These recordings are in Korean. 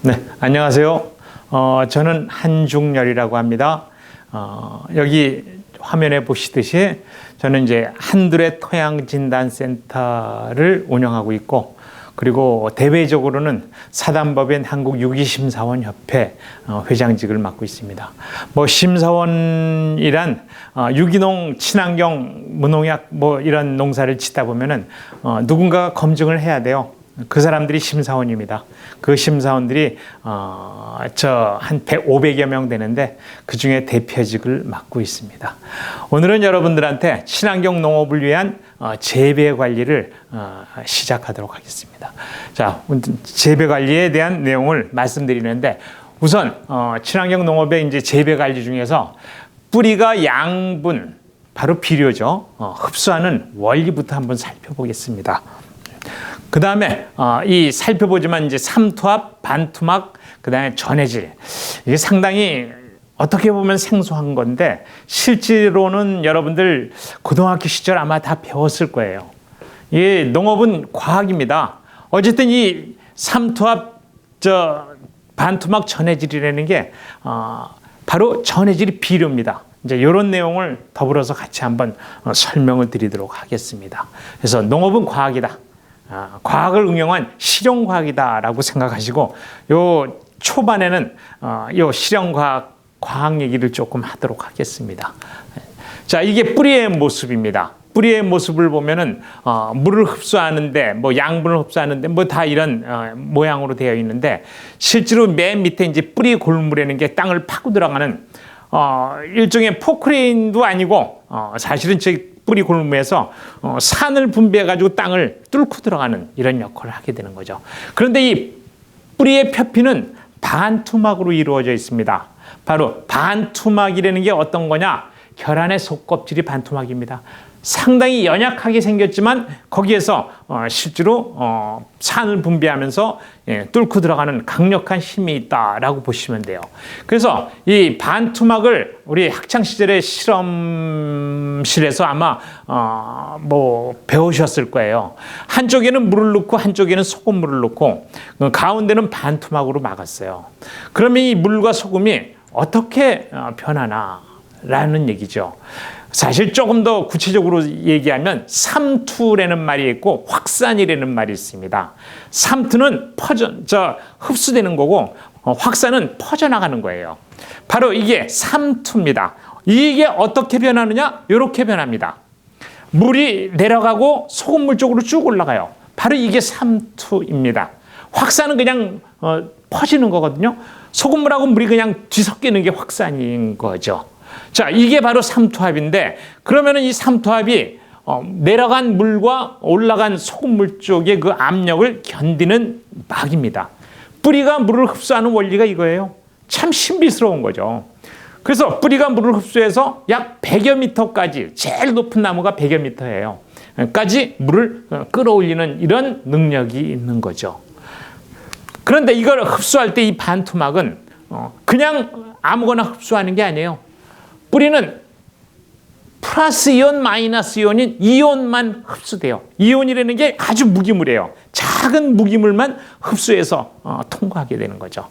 네, 안녕하세요. 저는 한중열이라고 합니다. 여기 화면에 보시듯이 저는 이제 한둘의 토양진단센터를 운영하고 있고, 그리고 대외적으로는 사단법인 한국유기심사원 협회 회장직을 맡고 있습니다. 심사원이란 유기농, 친환경, 무농약 이런 농사를 짓다 보면은 누군가가 검증을 해야 돼요. 그 사람들이 심사원입니다. 그 심사원들이 한 500여 명 되는데 그 중에 대표직을 맡고 있습니다. 오늘은 여러분들한테 친환경 농업을 위한 재배 관리를 시작하도록 하겠습니다. 자, 재배 관리에 대한 내용을 말씀드리는데, 우선 친환경 농업의 이제 재배 관리 중에서 뿌리가 양분, 바로 비료죠. 흡수하는 원리부터 한번 살펴보겠습니다. 그 다음에 이 살펴보지만 이제 삼투압, 반투막, 그 다음에 전해질, 이게 상당히 어떻게 보면 생소한 건데 실제로는 여러분들 고등학교 시절 아마 다 배웠을 거예요. 이 농업은 과학입니다. 어쨌든 이 삼투압, 반투막, 전해질이라는 게 바로 전해질이 비료입니다. 이제 이런 내용을 더불어서 같이 한번 설명을 드리도록 하겠습니다. 그래서 농업은 과학이다. 과학을 응용한 실용과학이다라고 생각하시고, 요 초반에는 요 실용과학, 과학 얘기를 조금 하도록 하겠습니다. 자, 이게 뿌리의 모습입니다. 뿌리의 모습을 보면은 물을 흡수하는데, 양분을 흡수하는데, 다 이런 모양으로 되어 있는데, 실제로 맨 밑에 이제 뿌리 골물에는 게 땅을 파고 들어가는 일종의 포크레인도 아니고, 사실은 뿌리 골무에서 산을 분비해가지고 땅을 뚫고 들어가는 이런 역할을 하게 되는 거죠. 그런데 이 뿌리의 표피는 반투막으로 이루어져 있습니다. 바로 반투막이라는 게 어떤 거냐? 결안의 속껍질이 반투막입니다. 상당히 연약하게 생겼지만 거기에서 실제로 산을 분비하면서 뚫고 들어가는 강력한 힘이 있다라고 보시면 돼요. 그래서 이 반투막을 우리 학창시절에 실험실에서 아마 배우셨을 거예요. 한쪽에는 물을 넣고 한쪽에는 소금물을 넣고 가운데는 반투막으로 막았어요. 그러면 이 물과 소금이 어떻게 변하나라는 얘기죠. 사실 조금 더 구체적으로 얘기하면 삼투라는 말이 있고 확산이라는 말이 있습니다. 삼투는 흡수되는 거고, 확산은 퍼져나가는 거예요. 바로 이게 삼투입니다. 이게 어떻게 변하느냐? 이렇게 변합니다. 물이 내려가고 소금물 쪽으로 쭉 올라가요. 바로 이게 삼투입니다. 확산은 그냥 퍼지는 거거든요. 소금물하고 물이 그냥 뒤섞이는 게 확산인 거죠. 자, 이게 바로 삼투압인데, 그러면은 이 삼투압이 내려간 물과 올라간 소금물 쪽의 그 압력을 견디는 막입니다. 뿌리가 물을 흡수하는 원리가 이거예요. 참 신비스러운 거죠. 그래서 뿌리가 물을 흡수해서 약 100여 미터까지, 제일 높은 나무가 100여 미터예요. 까지 물을 끌어올리는 이런 능력이 있는 거죠. 그런데 이걸 흡수할 때 이 반투막은 그냥 아무거나 흡수하는 게 아니에요. 뿌리는 플러스 이온, 마이너스 이온인 이온만 흡수돼요. 이온이라는 게 아주 무기물이에요. 작은 무기물만 흡수해서 통과하게 되는 거죠.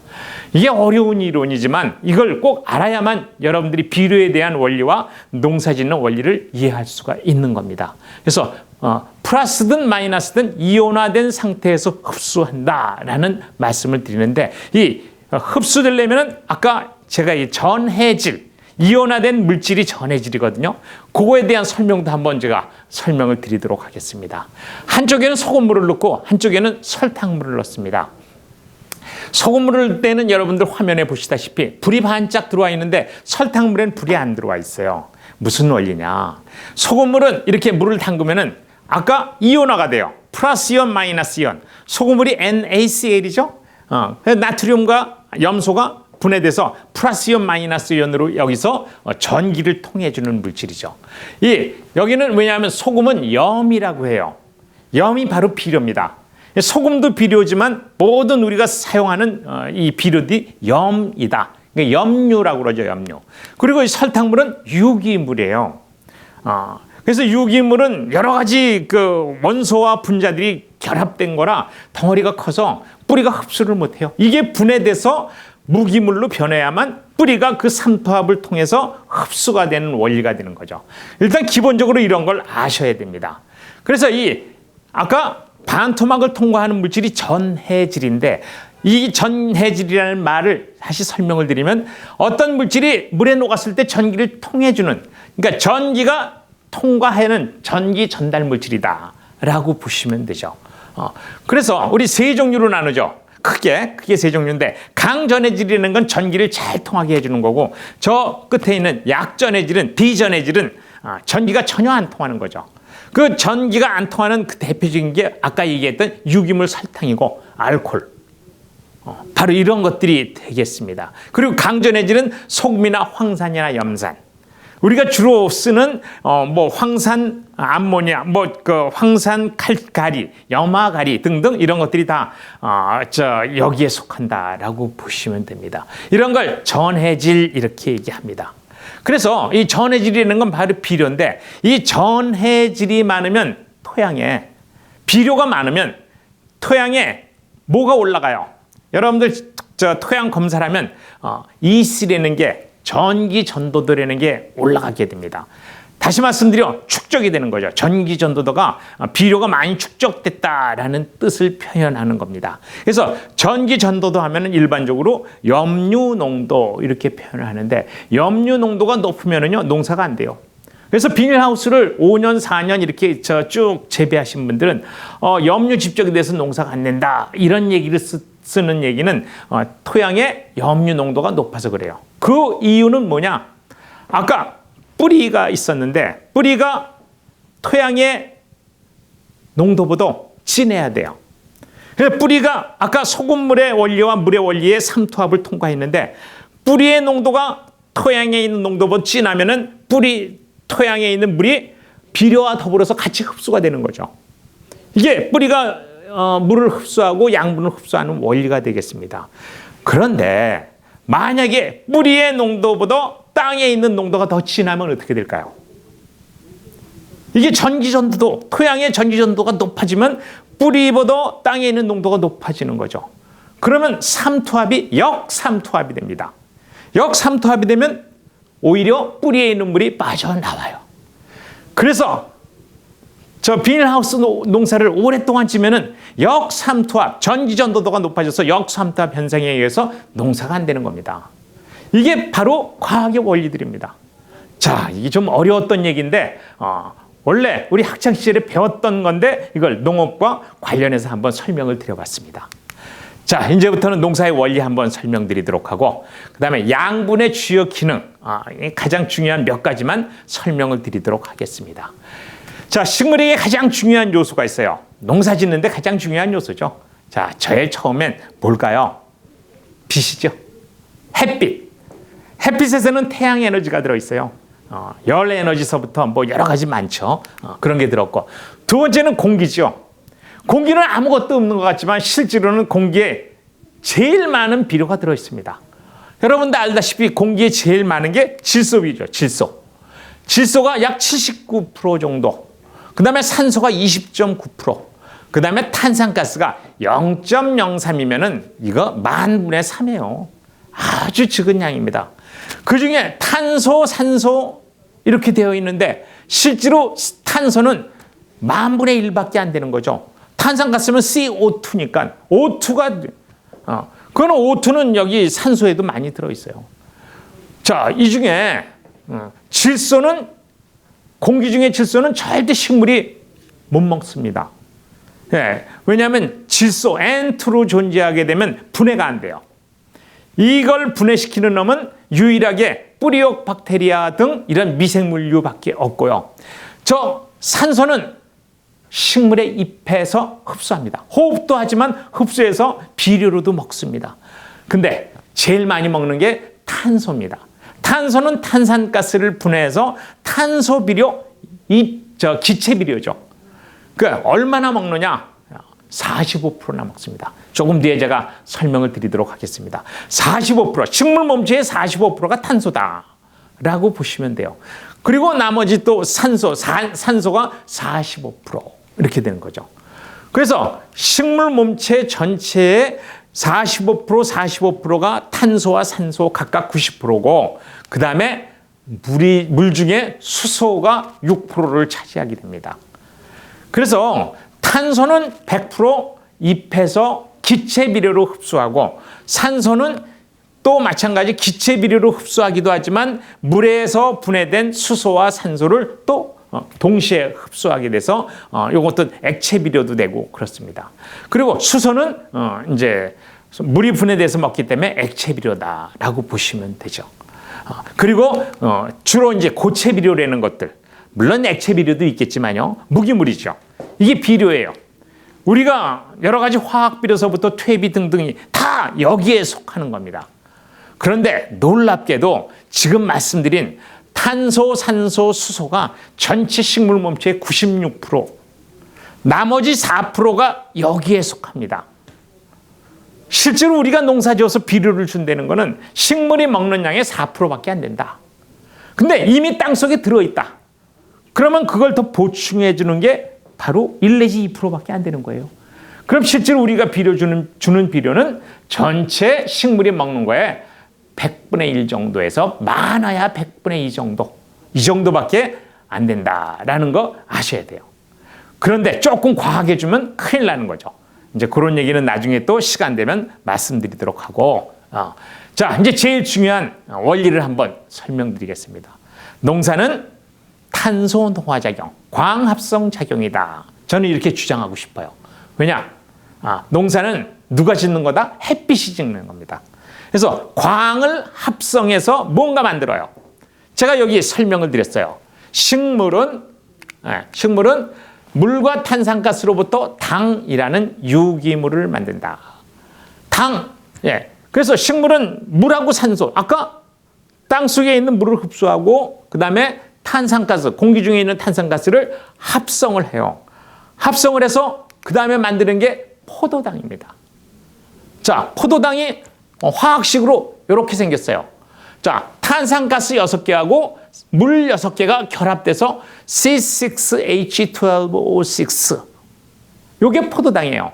이게 어려운 이론이지만 이걸 꼭 알아야만 여러분들이 비료에 대한 원리와 농사짓는 원리를 이해할 수가 있는 겁니다. 그래서 플러스든 마이너스든 이온화된 상태에서 흡수한다라는 말씀을 드리는데, 이 흡수되려면은 아까 제가 이 전해질, 이온화된 물질이 전해질이거든요. 그거에 대한 설명도 한번 제가 설명을 드리도록 하겠습니다. 한쪽에는 소금물을 넣고 한쪽에는 설탕물을 넣습니다. 소금물을 넣을 때는 여러분들 화면에 보시다시피 불이 반짝 들어와 있는데 설탕물에는 불이 안 들어와 있어요. 무슨 원리냐? 소금물은 이렇게 물을 담그면은 아까 이온화가 돼요. 플러스 이온, 마이너스 이온. 소금물이 NaCl이죠. 나트륨과 염소가 분해돼서 플러스 이온, 마이너스 이온으로 여기서 전기를 통해주는 물질이죠. 여기는 왜냐하면 소금은 염이라고 해요. 염이 바로 비료입니다. 소금도 비료지만 모든 우리가 사용하는 이 비료들이 염이다. 그러니까 염료라고 그러죠, 염료. 그리고 이 설탕물은 유기물이에요. 그래서 유기물은 여러 가지 그 원소와 분자들이 결합된 거라 덩어리가 커서 뿌리가 흡수를 못해요. 이게 분해돼서 무기물로 변해야만 뿌리가 그 삼투압을 통해서 흡수가 되는 원리가 되는 거죠. 일단 기본적으로 이런 걸 아셔야 됩니다. 그래서 이 아까 반토막을 통과하는 물질이 전해질인데, 이 전해질이라는 말을 다시 설명을 드리면 어떤 물질이 물에 녹았을 때 전기를 통해주는, 그러니까 전기가 통과하는 전기 전달 물질이다 라고 보시면 되죠. 그래서 우리 세 종류로 나누죠. 크게 세 종류인데, 강전해질이라는 건 전기를 잘 통하게 해주는 거고, 저 끝에 있는 약전해질은, 비전해질은 전기가 전혀 안 통하는 거죠. 그 전기가 안 통하는 그 대표적인 게 아까 얘기했던 유기물 설탕이고 알코올, 바로 이런 것들이 되겠습니다. 그리고 강전해질은 소금이나 황산이나 염산, 우리가 주로 쓰는 뭐 황산 암모니아, 뭐 그 황산 칼가리, 염화가리 등등 이런 것들이 다 여기에 속한다라고 보시면 됩니다. 이런 걸 전해질 이렇게 얘기합니다. 그래서 이 전해질이라는 건 바로 비료인데, 이 전해질이 많으면 토양에, 비료가 많으면 토양에 뭐가 올라가요? 여러분들 토양 검사를 하면 이슬이라는 게, 전기 전도도라는 게 올라가게 됩니다. 다시 말씀드려 축적이 되는 거죠. 전기 전도도가 비료가 많이 축적됐다라는 뜻을 표현하는 겁니다. 그래서 전기 전도도 하면은 일반적으로 염류 농도 이렇게 표현을 하는데, 염류 농도가 높으면은요 농사가 안 돼요. 그래서 비닐하우스를 5년, 4년 이렇게 쭉 재배하신 분들은 염류 집적이 돼서 농사가 안 된다 이런 얘기를 쓰는 얘기는 토양의 염류 농도가 높아서 그래요. 그 이유는 뭐냐? 아까 뿌리가 있었는데 뿌리가 토양의 농도보다 진해야 돼요. 그래서 뿌리가 아까 소금물의 원리와 물의 원리의 삼투압을 통과했는데, 뿌리의 농도가 토양에 있는 농도보다 진하면은 토양에 있는 물이 비료와 더불어서 같이 흡수가 되는 거죠. 이게 뿌리가 물을 흡수하고 양분을 흡수하는 원리가 되겠습니다. 그런데 만약에 뿌리의 농도보다 땅에 있는 농도가 더 진하면 어떻게 될까요? 이게 전기전도도, 토양의 전기전도가 높아지면 뿌리보다 땅에 있는 농도가 높아지는 거죠. 그러면 삼투압이 역삼투압이 됩니다. 역삼투압이 되면 오히려 뿌리에 있는 물이 빠져나와요. 그래서 저 비닐하우스 농사를 오랫동안 지면은 역삼투압, 전기전도도가 높아져서 역삼투압 현상에 의해서 농사가 안 되는 겁니다. 이게 바로 과학의 원리들입니다. 자, 이게 좀 어려웠던 얘기인데 원래 우리 학창시절에 배웠던 건데 이걸 농업과 관련해서 한번 설명을 드려봤습니다. 자, 이제부터는 농사의 원리 한번 설명드리도록 하고, 그 다음에 양분의 주요 기능, 가장 중요한 몇 가지만 설명을 드리도록 하겠습니다. 자, 식물에게 가장 중요한 요소가 있어요. 농사 짓는데 가장 중요한 요소죠. 자, 제일 처음엔 뭘까요? 빛이죠. 햇빛. 햇빛에서는 태양 에너지가 들어있어요. 열 에너지서부터 뭐 여러 가지 많죠. 그런 게 들었고, 두 번째는 공기죠. 공기는 아무것도 없는 것 같지만 실제로는 공기에 제일 많은 비료가 들어있습니다. 여러분도 알다시피 공기에 제일 많은 게 질소비죠. 질소가 약 79% 정도. 그 다음에 산소가 20.9%. 그 다음에 탄산가스가 0.03이면은 이거 만분의 3이에요. 아주 적은 양입니다. 그 중에 탄소, 산소 이렇게 되어 있는데 실제로 탄소는 만분의 1밖에 안 되는 거죠. 탄산가스는 CO2니까 O2가 그건 O2는 여기 산소에도 많이 들어있어요. 자, 이 중에 질소는, 공기 중에 질소는 절대 식물이 못 먹습니다. 예, 왜냐하면 질소 N2로 존재하게 되면 분해가 안 돼요. 이걸 분해시키는 놈은 유일하게 뿌리옥 박테리아 등 이런 미생물류밖에 없고요. 저 산소는 식물의 잎에서 흡수합니다. 호흡도 하지만 흡수해서 비료로도 먹습니다. 근데 제일 많이 먹는 게 탄소입니다. 탄소는 탄산가스를 분해해서 탄소 비료, 기체 비료죠. 그 얼마나 먹느냐? 45%나 먹습니다. 조금 뒤에 제가 설명을 드리도록 하겠습니다. 45%, 식물 몸체의 45%가 탄소다라고 보시면 돼요. 그리고 나머지 또 산소가 45% 이렇게 되는 거죠. 그래서 식물 몸체 전체의 45%가 탄소와 산소 각각 90%고 그 다음에 물 중에 수소가 6%를 차지하게 됩니다. 그래서 탄소는 100% 잎에서 기체 비료로 흡수하고 산소는 또 마찬가지 기체 비료로 흡수하기도 하지만 물에서 분해된 수소와 산소를 또 동시에 흡수하게 돼서 이것도 액체 비료도 되고 그렇습니다. 그리고 수소는 이제 물이 분해돼서 먹기 때문에 액체 비료다라고 보시면 되죠. 그리고 주로 이제 고체 비료라는 것들, 물론 액체 비료도 있겠지만요, 무기물이죠. 이게 비료예요. 우리가 여러 가지 화학 비료서부터 퇴비 등등이 다 여기에 속하는 겁니다. 그런데 놀랍게도 지금 말씀드린 탄소, 산소, 수소가 전체 식물 몸체의 96%, 나머지 4%가 여기에 속합니다. 실제로 우리가 농사지어서 비료를 준다는 것은 식물이 먹는 양의 4%밖에 안 된다. 근데 이미 땅속에 들어있다. 그러면 그걸 더 보충해 주는 게 바로 1 내지 2%밖에 안 되는 거예요. 그럼 실제로 우리가 비료 주는 비료는 전체 식물이 먹는 거에 100분의 1 정도에서 많아야 100분의 2 정도, 이 정도밖에 안 된다라는 거 아셔야 돼요. 그런데 조금 과하게 주면 큰일 나는 거죠. 이제 그런 얘기는 나중에 또 시간 되면 말씀드리도록 하고, 자, 이제 제일 중요한 원리를 한번 설명드리겠습니다. 농사는 탄소 노화 작용, 광합성 작용이다. 저는 이렇게 주장하고 싶어요. 왜냐? 농사는 누가 짓는 거다? 햇빛이 짓는 겁니다. 그래서 광을 합성해서 뭔가 만들어요. 제가 여기 설명을 드렸어요. 식물은 물과 탄산가스로부터 당이라는 유기물을 만든다. 당. 그래서 식물은 물하고 산소, 아까 땅속에 있는 물을 흡수하고 그 다음에 탄산가스, 공기 중에 있는 탄산가스를 합성을 해요. 합성을 해서 그 다음에 만드는 게 포도당입니다. 자, 포도당이 화학식으로 이렇게 생겼어요. 자, 탄산가스 6개하고 물 6개가 결합돼서 C6H12O6. 요게 포도당이에요.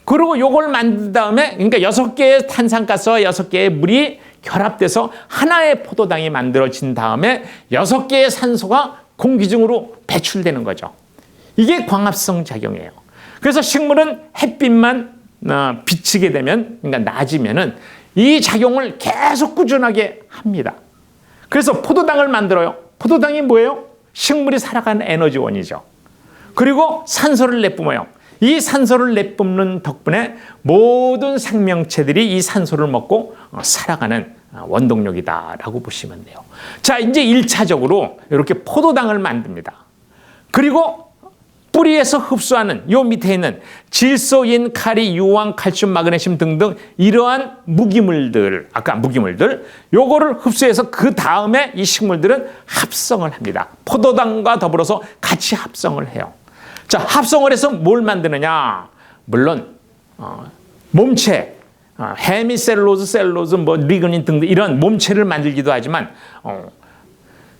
그리고 요걸 만든 다음에, 그러니까 6개의 탄산가스와 6개의 물이 결합돼서 하나의 포도당이 만들어진 다음에 6개의 산소가 공기 중으로 배출되는 거죠. 이게 광합성 작용이에요. 그래서 식물은 햇빛만 비치게 되면, 그러니까 낮이면은 이 작용을 계속 꾸준하게 합니다. 그래서 포도당을 만들어요. 포도당이 뭐예요? 식물이 살아가는 에너지원이죠. 그리고 산소를 내뿜어요. 이 산소를 내뿜는 덕분에 모든 생명체들이 이 산소를 먹고 살아가는 원동력이다라고 보시면 돼요. 자, 이제 1차적으로 이렇게 포도당을 만듭니다. 그리고 뿌리에서 흡수하는 요 밑에 있는 질소, 인, 카리, 유황, 칼슘, 마그네슘 등등 이러한 무기물들, 아까 무기물들, 요거를 흡수해서 그 다음에 이 식물들은 합성을 합니다. 포도당과 더불어서 같이 합성을 해요. 자, 합성을 해서 뭘 만드느냐? 물론 몸체, 헤미셀룰로즈, 셀룰로즈, 리그닌 등등 이런 몸체를 만들기도 하지만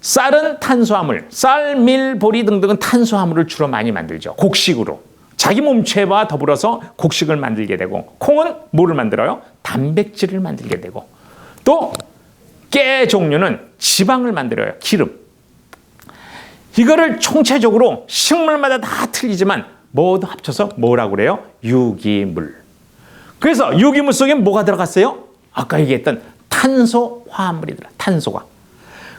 쌀은 탄수화물, 쌀, 밀, 보리 등등은 탄수화물을 주로 많이 만들죠. 곡식으로. 자기 몸체와 더불어서 곡식을 만들게 되고, 콩은 뭐를 만들어요? 단백질을 만들게 되고, 또 깨 종류는 지방을 만들어요. 기름. 이거를 총체적으로 식물마다 다 틀리지만 모두 합쳐서 뭐라고 그래요? 유기물. 그래서 유기물 속에 뭐가 들어갔어요? 아까 얘기했던 탄소 화합물이더라. 탄소가.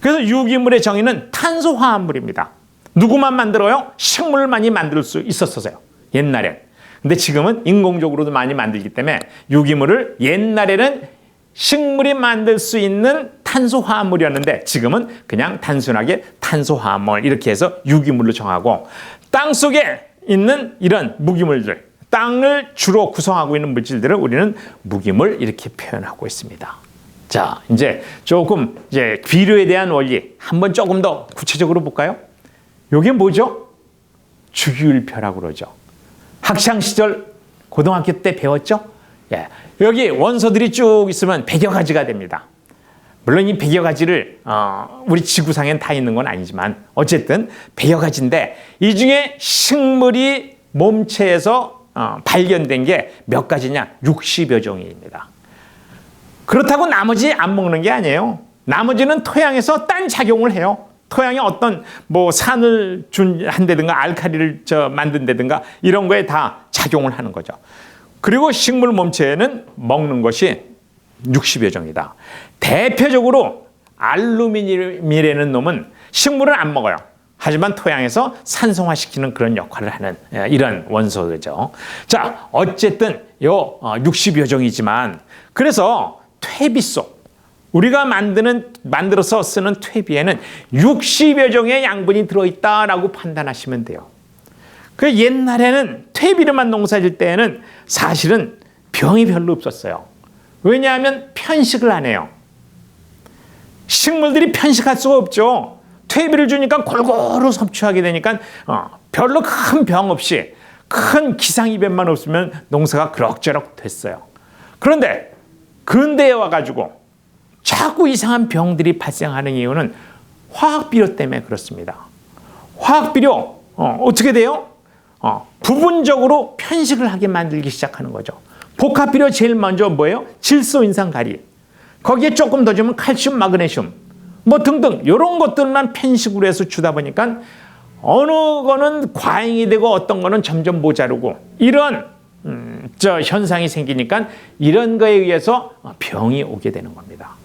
그래서 유기물의 정의는 탄소 화합물입니다. 누구만 만들어요? 식물만이 만들 수 있었어요. 옛날엔. 근데 지금은 인공적으로도 많이 만들기 때문에 유기물을 옛날에는 식물이 만들 수 있는 탄소 화합물이었는데 지금은 그냥 단순하게 탄소 화합물 이렇게 해서 유기물로 정하고, 땅 속에 있는 이런 무기물들, 땅을 주로 구성하고 있는 물질들을 우리는 무기물 이렇게 표현하고 있습니다. 자, 이제 조금 비료에 대한 원리 한번 조금 더 구체적으로 볼까요? 이게 뭐죠? 주기율표라고 그러죠. 학창 시절 고등학교 때 배웠죠? 여기 원소들이 쭉 있으면 100여 가지가 됩니다. 물론 이 100여 가지를 우리 지구상엔 다 있는 건 아니지만 어쨌든 100여 가지인데 이 중에 식물이 몸체에서 발견된 게 몇 가지냐? 60여 종입니다. 그렇다고 나머지 안 먹는 게 아니에요. 나머지는 토양에서 딴 작용을 해요. 토양에 어떤 뭐 산을 한다든가 알칼리를 만든다든가 이런 거에 다 작용을 하는 거죠. 그리고 식물 몸체에는 먹는 것이 60여 종이다. 대표적으로 알루미늄이라는 놈은 식물은 안 먹어요. 하지만 토양에서 산성화시키는 그런 역할을 하는 이런 원소죠. 자, 어쨌든 요 60여 종이지만 그래서 퇴비속 우리가 만들어서 쓰는 퇴비에는 60여 종의 양분이 들어있다라고 판단하시면 돼요. 그 옛날에는 퇴비로만 농사질 때에는 사실은 병이 별로 없었어요. 왜냐하면 편식을 안 해요. 식물들이 편식할 수가 없죠. 퇴비를 주니까 골고루 섭취하게 되니까 별로 큰 병 없이 큰 기상이변만 없으면 농사가 그럭저럭 됐어요. 그런데 근대에 와가지고 자꾸 이상한 병들이 발생하는 이유는 화학비료 때문에 그렇습니다. 화학비료 어떻게 돼요? 부분적으로 편식을 하게 만들기 시작하는 거죠. 복합비료 제일 먼저 뭐예요? 질소, 인산, 가리. 거기에 조금 더 주면 칼슘, 마그네슘 뭐 등등 이런 것들만 편식으로 해서 주다 보니까 어느 거는 과잉이 되고 어떤 거는 점점 모자르고 이런 현상이 생기니까 이런 거에 의해서 병이 오게 되는 겁니다.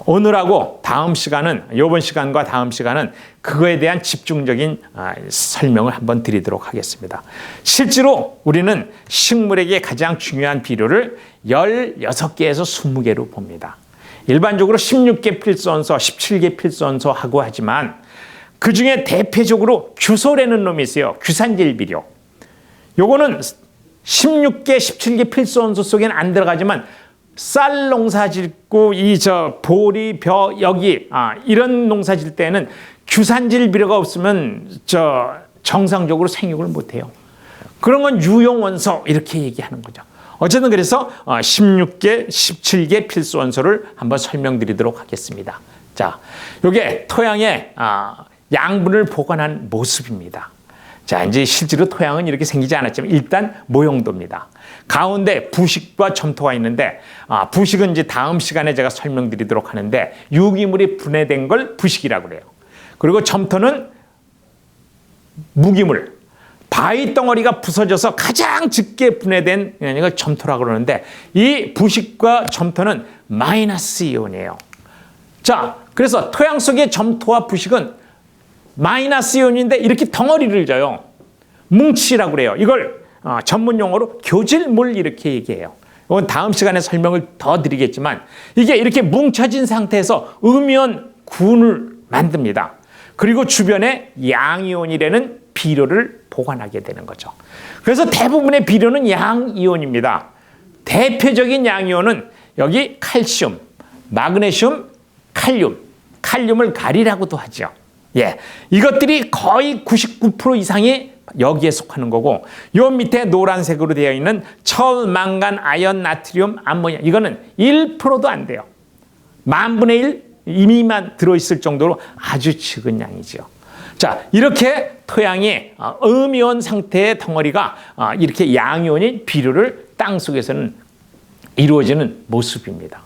오늘하고 다음 시간은 이번 시간과 다음 시간은 그거에 대한 집중적인 설명을 한번 드리도록 하겠습니다. 실제로 우리는 식물에게 가장 중요한 비료를 16개에서 20개로 봅니다. 일반적으로 16개 필수원소, 17개 필수원소 하고 하지만 그중에 대표적으로 규소라는 놈이 있어요. 규산질 비료. 요거는 16개, 17개 필수원소 속에는 안 들어가지만 쌀 농사 짓고 보리, 벼, 여기 이런 농사 질 때는 규산질 비료가 없으면 정상적으로 생육을 못 해요. 그런 건 유용원소 이렇게 얘기하는 거죠. 어쨌든 그래서 16개, 17개 필수 원소를 한번 설명드리도록 하겠습니다. 자, 이게 토양에 양분을 보관한 모습입니다. 자, 이제 실제로 토양은 이렇게 생기지 않았지만 일단 모형도입니다. 가운데 부식과 점토가 있는데 부식은 이제 다음 시간에 제가 설명드리도록 하는데 유기물이 분해된 걸 부식이라고 그래요. 그리고 점토는 무기물, 바위 덩어리가 부서져서 가장 짙게 분해된 이걸 점토라고 그러는데 이 부식과 점토는 마이너스 이온이에요. 자, 그래서 토양 속의 점토와 부식은 마이너스 이온인데 이렇게 덩어리를 져요. 뭉치라고 그래요. 이걸 전문 용어로 교질물 이렇게 얘기해요. 이건 다음 시간에 설명을 더 드리겠지만 이게 이렇게 뭉쳐진 상태에서 음이온 균을 만듭니다. 그리고 주변에 양이온이라는 비료를 보관하게 되는 거죠. 그래서 대부분의 비료는 양이온입니다. 대표적인 양이온은 여기 칼슘, 마그네슘, 칼륨, 칼륨을 가리라고도 하죠. 예, 이것들이 거의 99% 이상이 여기에 속하는 거고 요 밑에 노란색으로 되어 있는 철, 망간, 아연, 나트륨, 암모니아 이거는 1%도 안 돼요. 10,000분의 1 이미만 들어있을 정도로 아주 적은 양이죠. 자, 이렇게 토양이 음이온 상태의 덩어리가 이렇게 양이온인 비료를 땅 속에서는 이루어지는 모습입니다.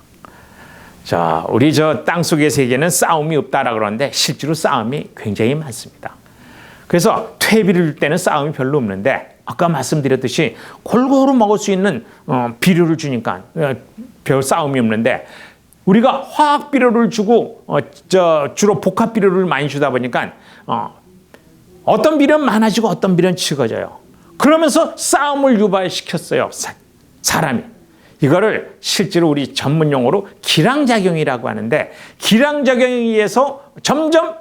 자, 우리 땅 속의 세계는 싸움이 없다라고 그러는데 실제로 싸움이 굉장히 많습니다. 그래서 퇴비를 줄 때는 싸움이 별로 없는데 아까 말씀드렸듯이 골고루 먹을 수 있는 비료를 주니까 별 싸움이 없는데 우리가 화학 비료를 주고 주로 복합 비료를 많이 주다 보니까 어떤 비료는 많아지고 어떤 비료는 적어져요. 그러면서 싸움을 유발시켰어요. 사람이. 이거를 실제로 우리 전문 용어로 기량작용이라고 하는데 기량작용에 의해서 점점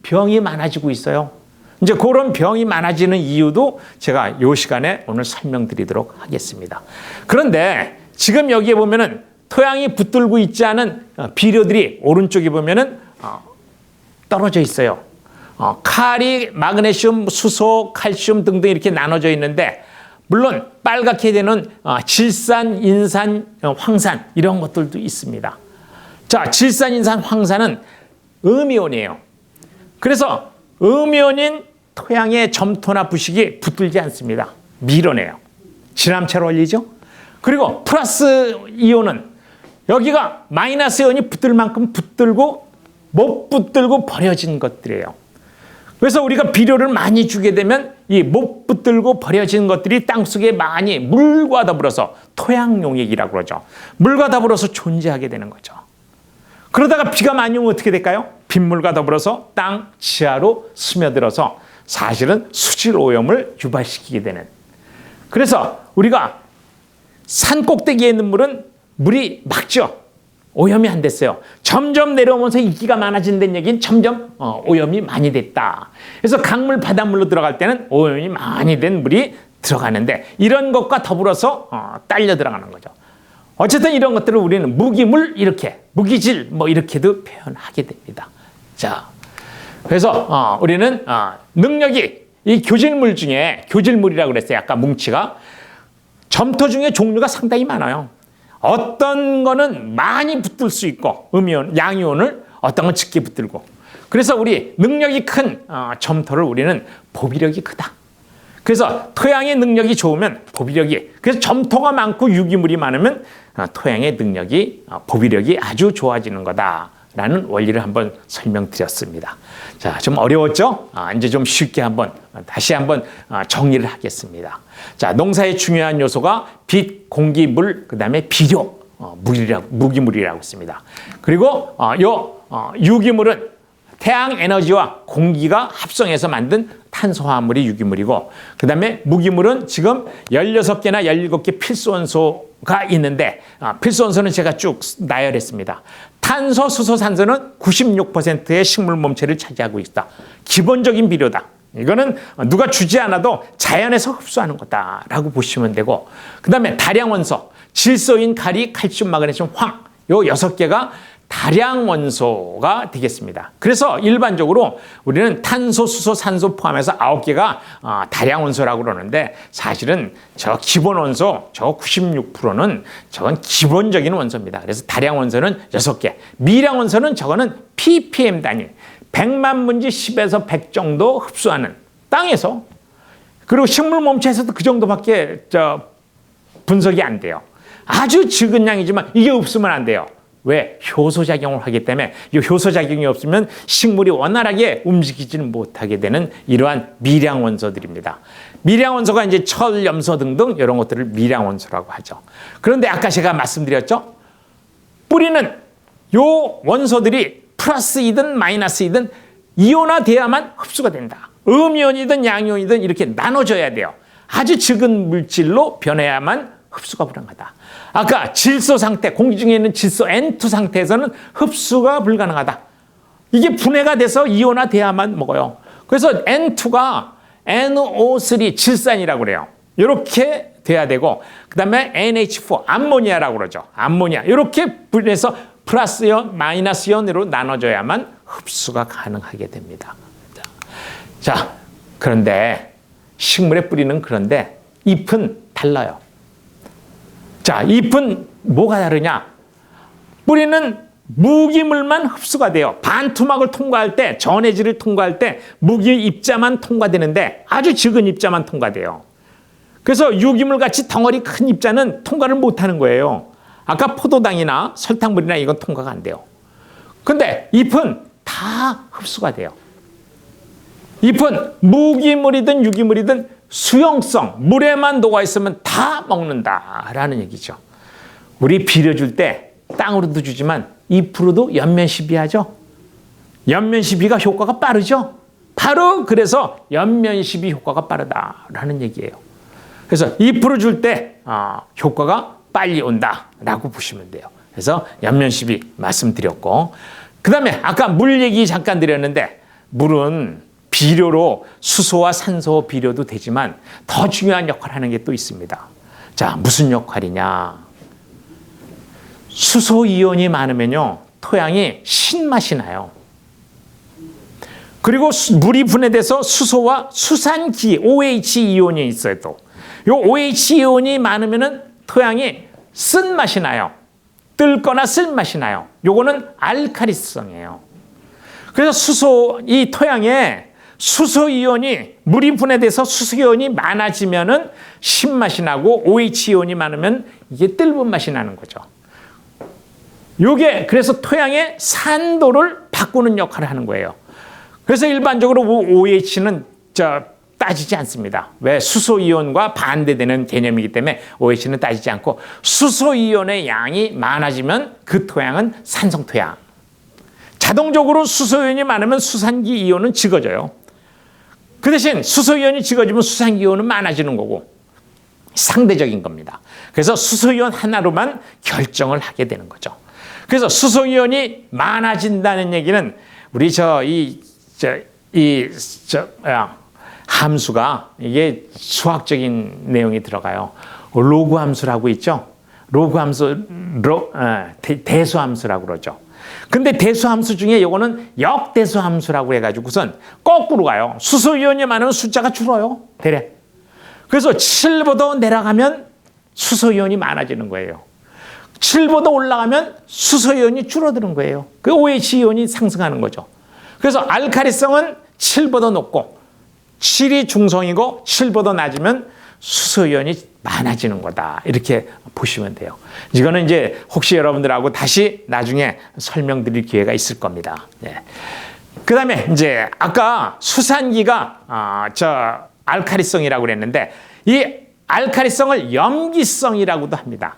병이 많아지고 있어요. 이제 그런 병이 많아지는 이유도 제가 이 시간에 오늘 설명드리도록 하겠습니다. 그런데 지금 여기에 보면은 토양이 붙들고 있지 않은 비료들이 오른쪽에 보면은 떨어져 있어요. 칼이 마그네슘, 수소, 칼슘 등등 이렇게 나눠져 있는데 물론 빨갛게 되는 질산, 인산, 황산 이런 것들도 있습니다. 자, 질산인산 황산은 음이온이에요. 그래서 음이온인 토양의 점토나 부식이 붙들지 않습니다. 밀어내요. 지남체로 올리죠. 그리고 플러스 이온은 여기가 마이너스 이온이 붙들 만큼 붙들고 못 붙들고 버려진 것들이에요. 그래서 우리가 비료를 많이 주게 되면 이 못 붙들고 버려진 것들이 땅속에 많이 물과 더불어서 토양 용액이라고 그러죠. 물과 더불어서 존재하게 되는 거죠. 그러다가 비가 많이 오면 어떻게 될까요? 빗물과 더불어서 땅 지하로 스며들어서 사실은 수질 오염을 유발시키게 되는. 그래서 우리가 산 꼭대기에 있는 물은 물이 맑죠. 오염이 안 됐어요. 점점 내려오면서 인기가 많아진다는 얘기는 점점 오염이 많이 됐다. 그래서 강물, 바닷물로 들어갈 때는 오염이 많이 된 물이 들어가는데 이런 것과 더불어서 딸려 들어가는 거죠. 어쨌든 이런 것들을 우리는 무기물 이렇게, 무기질 뭐 이렇게도 표현하게 됩니다. 자, 그래서 우리는 능력이 이 교질물 중에 교질물이라고 그랬어요. 아까 뭉치가 점토 중에 종류가 상당히 많아요. 어떤 거는 많이 붙들 수 있고 음이온, 양이온을 어떤 건 적게 붙들고. 그래서 우리 능력이 큰 점토를 우리는 보비력이 크다. 그래서 토양의 능력이 좋으면 보비력이, 그래서 점토가 많고 유기물이 많으면 토양의 능력이, 보비력이 아주 좋아지는 거다라는 원리를 한번 설명드렸습니다. 자, 좀 어려웠죠? 이제 좀 쉽게 다시 한번 정리를 하겠습니다. 자, 농사의 중요한 요소가 빛, 공기, 물, 그 다음에 비료, 무기물이라고 했습니다. 그리고 유기물은 태양 에너지와 공기가 합성해서 만든 탄소화합물이 유기물이고, 그 다음에 무기물은 지금 16개나 17개 필수원소가 있는데, 필수원소는 제가 쭉 나열했습니다. 탄소, 수소, 산소는 96%의 식물 몸체를 차지하고 있다. 기본적인 비료다. 이거는 누가 주지 않아도 자연에서 흡수하는 거다라고 보시면 되고, 그 다음에 다량원소, 질소인, 가리, 칼슘, 마그네슘, 황, 요 6개가 다량원소가 되겠습니다. 그래서 일반적으로 우리는 탄소, 수소, 산소 포함해서 9개가 다량원소라고 그러는데, 사실은 저 기본원소, 저 96%는 저건 기본적인 원소입니다. 그래서 다량원소는 6개, 미량원소는 저거는 ppm 단위, 100만 분지 10에서 100 정도 흡수하는 땅에서, 그리고 식물 몸체에서도 그 정도밖에 분석이 안 돼요. 아주 적은 양이지만 이게 없으면 안 돼요. 왜? 효소작용을 하기 때문에 이 효소작용이 없으면 식물이 원활하게 움직이지는 못하게 되는 이러한 미량원소들입니다. 미량원소가 이제 철, 염소 등등 이런 것들을 미량원소라고 하죠. 그런데 아까 제가 말씀드렸죠? 뿌리는 요 원소들이 플러스이든 마이너스이든 이온화돼야만 흡수가 된다. 음이온이든 양이온이든 이렇게 나눠져야 돼요. 아주 적은 물질로 변해야만 흡수가 불가능하다. 아까 질소 상태, 공기 중에 있는 질소 N2 상태에서는 흡수가 불가능하다. 이게 분해가 돼서 이온화돼야만 먹어요. 그래서 N2가 NO3 질산이라고 그래요. 이렇게 돼야 되고, 그 다음에 NH4 암모니아라고 그러죠. 암모니아 이렇게 분해서 플러스 이온, 마이너스 이온으로 나눠져야만 흡수가 가능하게 됩니다. 자, 그런데 식물의 뿌리는 그런데 잎은 달라요. 자, 잎은 뭐가 다르냐? 뿌리는 무기물만 흡수가 돼요. 반투막을 통과할 때, 전해질을 통과할 때 무기 입자만 통과되는데 아주 적은 입자만 통과돼요. 그래서 유기물 같이 덩어리 큰 입자는 통과를 못하는 거예요. 아까 포도당이나 설탕물이나 이건 통과가 안 돼요. 근데 잎은 다 흡수가 돼요. 잎은 무기물이든 유기물이든 수용성, 물에만 녹아있으면 다 먹는다라는 얘기죠. 우리 비료 줄 때 땅으로도 주지만 잎으로도 연면시비하죠. 연면시비가 효과가 빠르죠. 바로 그래서 연면시비 효과가 빠르다라는 얘기예요. 그래서 잎으로 줄 때 효과가 빨리 온다라고 보시면 돼요. 그래서 연면시비 말씀드렸고, 그 다음에 아까 물 얘기 잠깐 드렸는데, 물은 비료로 수소와 산소 비료도 되지만 더 중요한 역할을 하는 게 또 있습니다. 자, 무슨 역할이냐? 수소 이온이 많으면요, 토양이 신맛이 나요. 그리고 물이 분해돼서 수소와 수산기 OH 이온이 있어요. 또 요 OH 이온이 많으면은 토양이 쓴맛이 나요. 뜰거나 쓸맛이 나요. 요거는 알카리성이에요. 그래서 이 토양에 수소이온이 물이 분해돼서 수소이온이 많아지면은 신맛이 나고 OH이온이 많으면 이게 뜰분 맛이 나는 거죠. 요게 그래서 토양의 산도를 바꾸는 역할을 하는 거예요. 그래서 일반적으로 OH는 따지지 않습니다. 왜? 수소이온과 반대되는 개념이기 때문에 OH는 따지지 않고 수소이온의 양이 많아지면 그 토양은 산성토양. 자동적으로 수소이온이 많으면 수산기 이온은 적어져요. 그 대신 수소이온이 적어지면 수산기 이온은 많아지는 거고 상대적인 겁니다. 그래서 수소이온 하나로만 결정을 하게 되는 거죠. 그래서 수소이온이 많아진다는 얘기는 우리 함수가 이게 수학적인 내용이 들어가요. 로그 함수라고 있죠. 로그 함수, 대수 함수라고 그러죠. 근데 대수 함수 중에 이거는 역대수 함수라고 해가지고선 거꾸로 가요. 수소이온이 많으면 숫자가 줄어요. 대략. 그래서 7보다 내려가면 수소이온이 많아지는 거예요. 7보다 올라가면 수소이온이 줄어드는 거예요. 그 OH 이온이 상승하는 거죠. 그래서 알카리성은 7보다 높고 7이 중성이고 7보다 낮으면 수소이온이 많아지는 거다. 이렇게 보시면 돼요. 이거는 이제 혹시 여러분들하고 다시 나중에 설명드릴 기회가 있을 겁니다. 네. 그 다음에 이제 아까 수산기가 알카리성이라고 그랬는데 이 알카리성을 염기성이라고도 합니다.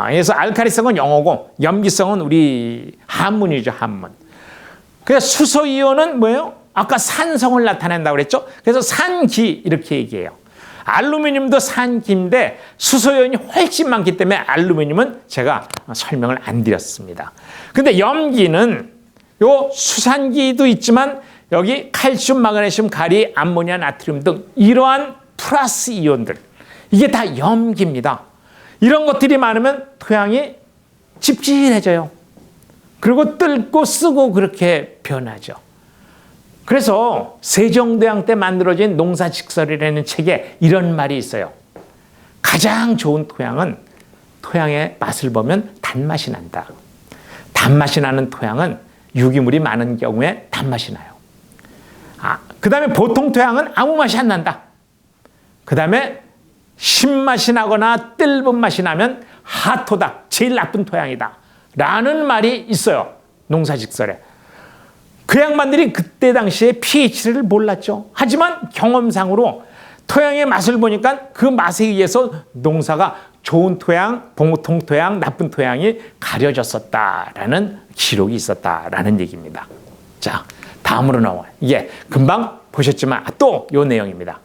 그래서 알카리성은 영어고 염기성은 우리 한문이죠. 한문. 그래서 수소이온은 뭐예요? 아까 산성을 나타낸다고 그랬죠? 그래서 산기 이렇게 얘기해요. 알루미늄도 산기인데 수소이온이 훨씬 많기 때문에 알루미늄은 제가 설명을 안 드렸습니다. 근데 염기는 요 수산기도 있지만 여기 칼슘, 마그네슘, 가리, 암모니아, 나트륨 등 이러한 플러스 이온들 이게 다 염기입니다. 이런 것들이 많으면 토양이 찝찝해져요. 그리고 뜰고 쓰고 그렇게 변하죠. 그래서 세종대왕 때 만들어진 농사직설이라는 책에 이런 말이 있어요. 가장 좋은 토양은 토양의 맛을 보면 단맛이 난다. 단맛이 나는 토양은 유기물이 많은 경우에 단맛이 나요. 그 다음에 보통 토양은 아무 맛이 안 난다. 그 다음에 신맛이 나거나 뜰분 맛이 나면 하토다. 제일 나쁜 토양이다. 라는 말이 있어요. 농사직설에. 그 양반들이 그때 당시에 pH를 몰랐죠. 하지만 경험상으로 토양의 맛을 보니까 그 맛에 의해서 농사가 좋은 토양, 보통 토양, 나쁜 토양이 가려졌었다라는 기록이 있었다라는 얘기입니다. 자, 다음으로 넘어가요. 이게 금방 보셨지만 또 이 내용입니다.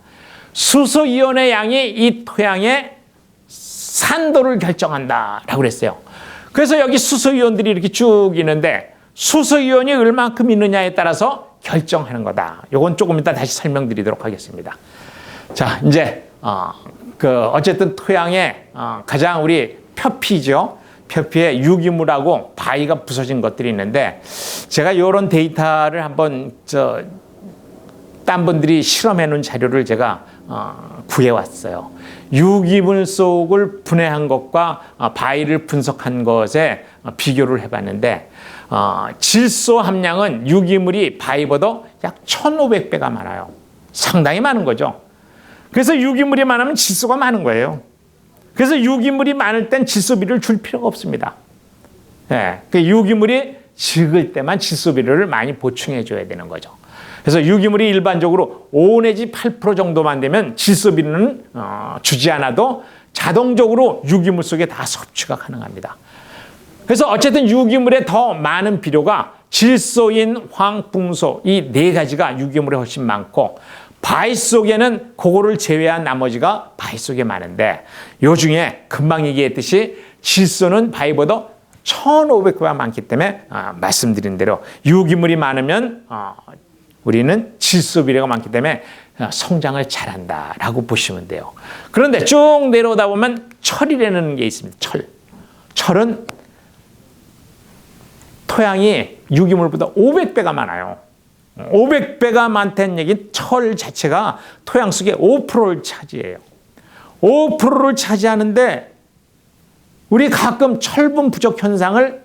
수소이온의 양이 이 토양의 산도를 결정한다라고 그랬어요. 그래서 여기 수소이온들이 이렇게 쭉 있는데 수소이온이 얼마큼 있느냐에 따라서 결정하는 거다. 이건 조금 이따 다시 설명드리도록 하겠습니다. 자, 이제 어쨌든 토양에 가장 우리 표피죠. 표피에 유기물하고 바위가 부서진 것들이 있는데 제가 이런 데이터를 한번 딴 분들이 실험해 놓은 자료를 제가 구해왔어요. 유기물 속을 분해한 것과 바위를 분석한 것에 비교를 해봤는데 질소 함량은 유기물이 바위보다 약 1,500배가 많아요. 상당히 많은 거죠. 그래서 유기물이 많으면 질소가 많은 거예요. 그래서 유기물이 많을 땐 질소 비료를 줄 필요가 없습니다. 예, 그 유기물이 적을 때만 질소 비료를 많이 보충해 줘야 되는 거죠. 그래서 유기물이 일반적으로 5 내지 8% 정도만 되면 질소 비료는 주지 않아도 자동적으로 유기물 속에 다 섭취가 가능합니다. 그래서 어쨌든 유기물에 더 많은 비료가 질소인, 황풍소 이 네 가지가 유기물에 훨씬 많고 바위 속에는 그거를 제외한 나머지가 바위 속에 많은데 요 중에 금방 얘기했듯이 질소는 바위보다 1,500배가 많기 때문에 말씀드린 대로 유기물이 많으면 우리는 질소 비료가 많기 때문에 성장을 잘한다라고 보시면 돼요. 그런데 쭉 내려오다 보면 철이라는 게 있습니다. 철은 토양이 유기물보다 500배가 많아요. 500배가 많다는 얘기는 철 자체가 토양 속의 5%를 차지해요. 5%를 차지하는데 우리 가끔 철분 부족 현상을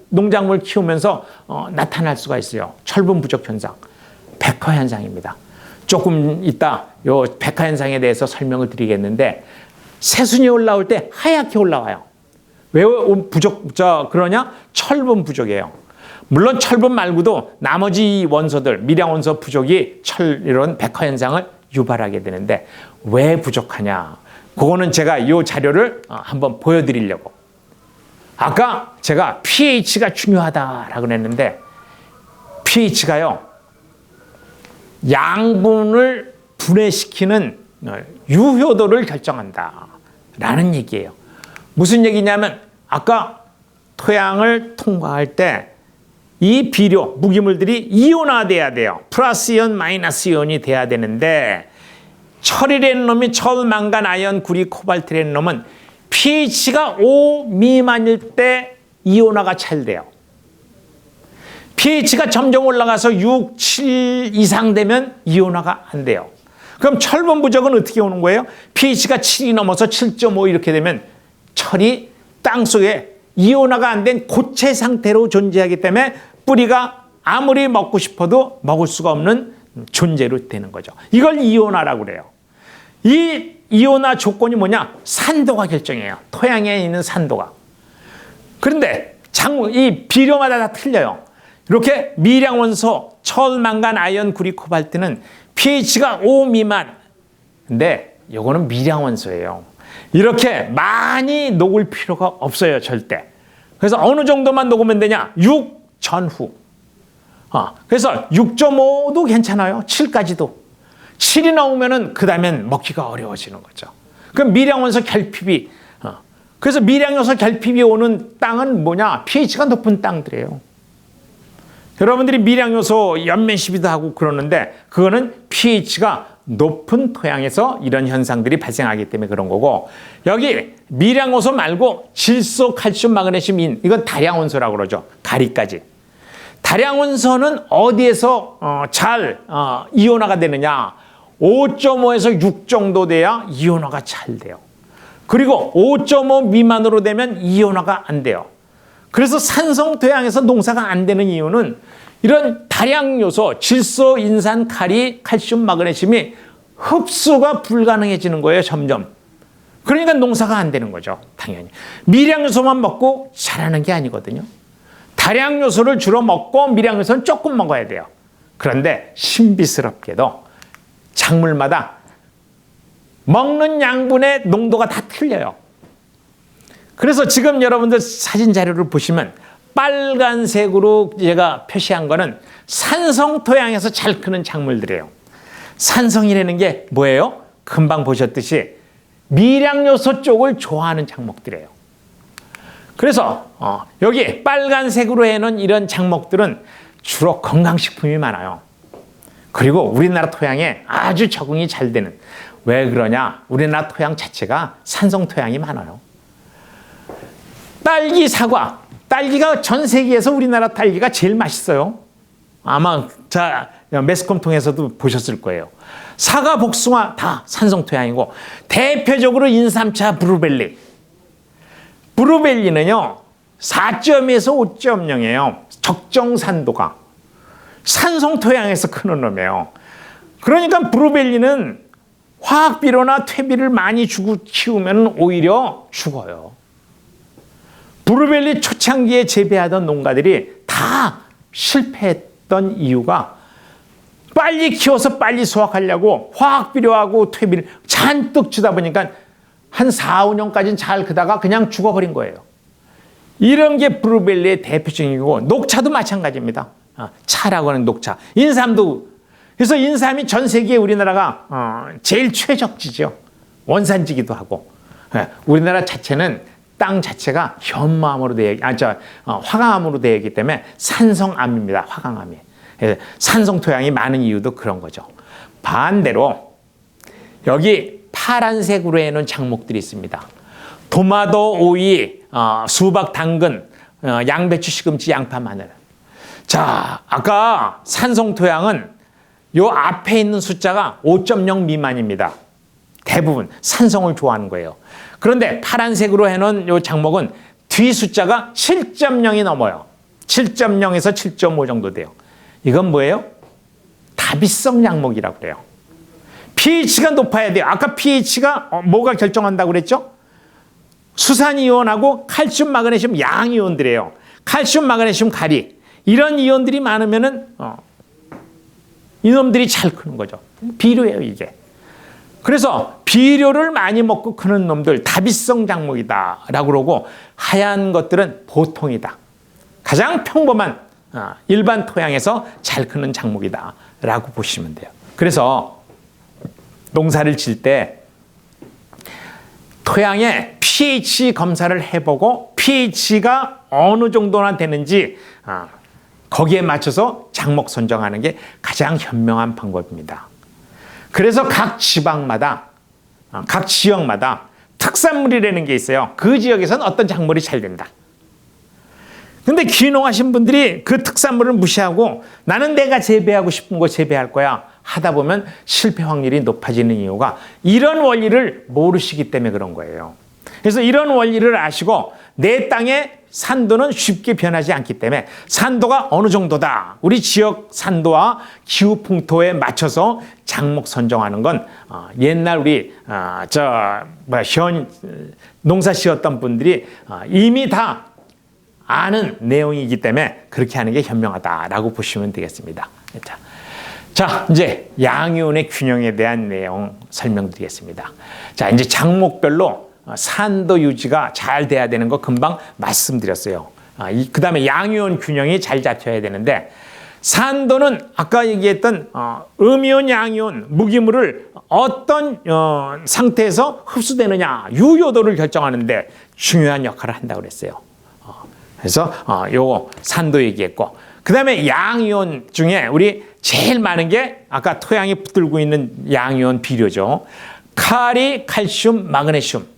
농작물 키우면서 나타날 수가 있어요. 철분 부족 현상, 백화 현상입니다. 조금 이따 요 백화 현상에 대해서 설명을 드리겠는데, 새순이 올라올 때 하얗게 올라와요. 왜 그러냐? 철분 부족이에요. 물론 철분 말고도 나머지 원소들, 미량 원소 부족이 이런 백화 현상을 유발하게 되는데, 왜 부족하냐? 그거는 제가 이 자료를 한번 보여드리려고. 아까 제가 pH가 중요하다라고 했는데, pH가요, 양분을 분해시키는 유효도를 결정한다라는 얘기예요. 무슨 얘기냐면, 아까 토양을 통과할 때 이 비료, 무기물들이 이온화돼야 돼요. 플러스 이온, 마이너스 이온이 돼야 되는데, 철이라는 놈이 철, 망간, 아연, 구리, 코발트라는 놈은 pH가 5 미만일 때 이온화가 잘 돼요. pH가 점점 올라가서 6, 7 이상 되면 이온화가 안 돼요. 그럼 철분 부족은 어떻게 오는 거예요? pH가 7이 넘어서 7.5 이렇게 되면 철이 땅속에 이온화가 안 된 고체 상태로 존재하기 때문에 뿌리가 아무리 먹고 싶어도 먹을 수가 없는 존재로 되는 거죠. 이걸 이온화라고 그래요. 이 이온화 조건이 뭐냐? 산도가 결정해요. 토양에 있는 산도가. 그런데 이 비료마다 다 틀려요. 이렇게 미량 원소, 철, 망간, 아연, 구리, 코발트는 pH가 5 미만. 근데 이거는 미량 원소예요. 이렇게 많이 녹을 필요가 없어요, 절대. 그래서 어느 정도만 녹으면 되냐? 6 전후. 그래서 6.5도 괜찮아요. 7까지도. 7이 나오면은 그 다음엔 먹기가 어려워지는 거죠. 그럼 미량 원소 결핍이, 그래서 미량 원소 결핍이 오는 땅은 뭐냐? pH가 높은 땅들이에요. 여러분들이 미량 요소 연면 시비도 하고 그러는데, 그거는 pH가 높은 토양에서 이런 현상들이 발생하기 때문에 그런 거고, 여기 미량 원소 말고 질소, 칼슘, 마그네슘, 인, 이건 다량 원소라고 그러죠. 가리까지. 다량 원소는 어디에서 잘 이온화가 되느냐? 5.5에서 6 정도 돼야 이온화가 잘 돼요. 그리고 5.5 미만으로 되면 이온화가 안 돼요. 그래서 산성 토양에서 농사가 안 되는 이유는 이런 다량 요소, 질소, 인산, 카리, 칼슘, 마그네슘이 흡수가 불가능해지는 거예요, 점점. 그러니까 농사가 안 되는 거죠, 당연히. 미량 요소만 먹고 자라는 게 아니거든요. 다량 요소를 주로 먹고 미량 요소는 조금 먹어야 돼요. 그런데 신비스럽게도 작물마다 먹는 양분의 농도가 다 틀려요. 그래서 지금 여러분들 사진 자료를 보시면 빨간색으로 제가 표시한 거는 산성 토양에서 잘 크는 작물들이에요. 산성이라는 게 뭐예요? 금방 보셨듯이 미량 요소 쪽을 좋아하는 작목들이에요. 그래서 여기 빨간색으로 해놓은 이런 작목들은 주로 건강식품이 많아요. 그리고 우리나라 토양에 아주 적응이 잘 되는, 왜 그러냐? 우리나라 토양 자체가 산성 토양이 많아요. 딸기, 사과. 딸기가 전 세계에서 우리나라 딸기가 제일 맛있어요. 아마 매스컴 통해서도 보셨을 거예요. 사과, 복숭아 다 산성 토양이고, 대표적으로 인삼차, 브루벨리. 브루벨리는요 4.2에서 5.0이에요. 적정 산도가. 산성 토양에서 크는 놈이에요. 그러니까 브루벨리는 화학비료나 퇴비를 많이 주고 키우면 오히려 죽어요. 브루벨리 초창기에 재배하던 농가들이 다 실패했던 이유가, 빨리 키워서 빨리 수확하려고 화학비료하고 퇴비를 잔뜩 주다 보니까 한 4, 5년까지는 잘 크다가 그냥 죽어버린 거예요. 이런 게 브루벨리의 대표적이고, 녹차도 마찬가지입니다. 차라고 하는 녹차. 인삼도. 그래서 인삼이 전 세계에 우리나라가 제일 최적지죠. 원산지기도 하고. 우리나라 자체는 땅 자체가 현무암으로 화강암으로 되어 있기 때문에 산성암입니다. 화강암이. 산성 토양이 많은 이유도 그런 거죠. 반대로 여기 파란색으로 해놓은 작목들이 있습니다. 도마도, 오이, 수박, 당근, 양배추, 시금치, 양파, 마늘. 자, 아까 산성 토양은 요 앞에 있는 숫자가 5.0 미만입니다. 대부분 산성을 좋아하는 거예요. 그런데 파란색으로 해놓은 요 작목은 뒤 숫자가 7.0이 넘어요. 7.0에서 7.5 정도 돼요. 이건 뭐예요? 다비성 약목이라고 그래요. pH가 높아야 돼요. 아까 pH가 뭐가 결정한다고 그랬죠? 수산이온하고 칼슘, 마그네슘, 양이온들이에요. 칼슘, 마그네슘, 가리. 이런 이온들이 많으면은 이놈들이 잘 크는 거죠. 비료예요, 이게. 그래서 비료를 많이 먹고 크는 놈들 다비성 작목이다라고 그러고, 하얀 것들은 보통이다. 가장 평범한 일반 토양에서 잘 크는 작목이다라고 보시면 돼요. 그래서 농사를 질 때 토양에 pH 검사를 해보고 pH가 어느 정도나 되는지 거기에 맞춰서 작목 선정하는 게 가장 현명한 방법입니다. 그래서 각 지방마다, 각 지역마다 특산물이라는 게 있어요. 그 지역에서는 어떤 작물이 잘 된다. 근데 귀농하신 분들이 그 특산물을 무시하고 나는 내가 재배하고 싶은 거 재배할 거야 하다 보면 실패 확률이 높아지는 이유가 이런 원리를 모르시기 때문에 그런 거예요. 그래서 이런 원리를 아시고 내 땅의 산도는 쉽게 변하지 않기 때문에 산도가 어느 정도다. 우리 지역 산도와 기후 풍토에 맞춰서 작목 선정하는 건 옛날 우리 농사 지었던 분들이 이미 다 아는 내용이기 때문에 그렇게 하는 게 현명하다라고 보시면 되겠습니다. 자, 이제 양이온의 균형에 대한 내용 설명드리겠습니다. 자, 이제 작목별로 산도 유지가 잘 돼야 되는 거 금방 말씀드렸어요. 그 다음에 양이온 균형이 잘 잡혀야 되는데, 산도는 아까 얘기했던 음이온, 양이온, 무기물을 어떤 상태에서 흡수되느냐, 유효도를 결정하는데 중요한 역할을 한다고 그랬어요. 그래서 요거 산도 얘기했고, 그 다음에 양이온 중에 우리 제일 많은 게 아까 토양에 붙들고 있는 양이온 비료죠. 칼이, 칼슘, 마그네슘.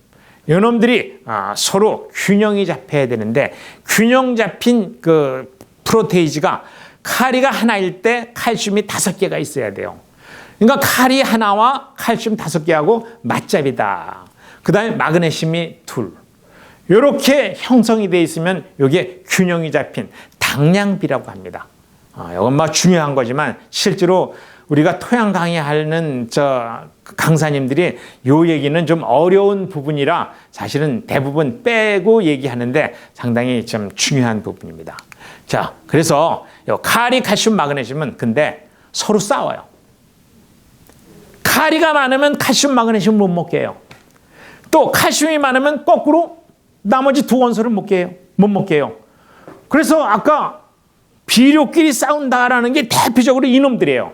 이놈들이 서로 균형이 잡혀야 되는데, 균형 잡힌 그 프로테이지가 칼이가 하나일 때 칼슘이 5개가 있어야 돼요. 그러니까 칼이 하나와 칼슘 5개하고 맞잡이다. 그 다음에 마그네슘이 2. 이렇게 형성이 되어 있으면 이게 균형이 잡힌 당량비라고 합니다. 이건 막 중요한 거지만 실제로 우리가 토양 강의하는 강사님들이 이 얘기는 좀 어려운 부분이라 사실은 대부분 빼고 얘기하는데 상당히 좀 중요한 부분입니다. 자, 그래서 칼이, 칼슘, 마그네슘은 근데 서로 싸워요. 칼이가 많으면 칼슘, 마그네슘 못 먹게 해요. 또 칼슘이 많으면 거꾸로 나머지 두 원소를 못 먹게 해요. 그래서 아까 비료끼리 싸운다라는 게 대표적으로 이놈들이에요.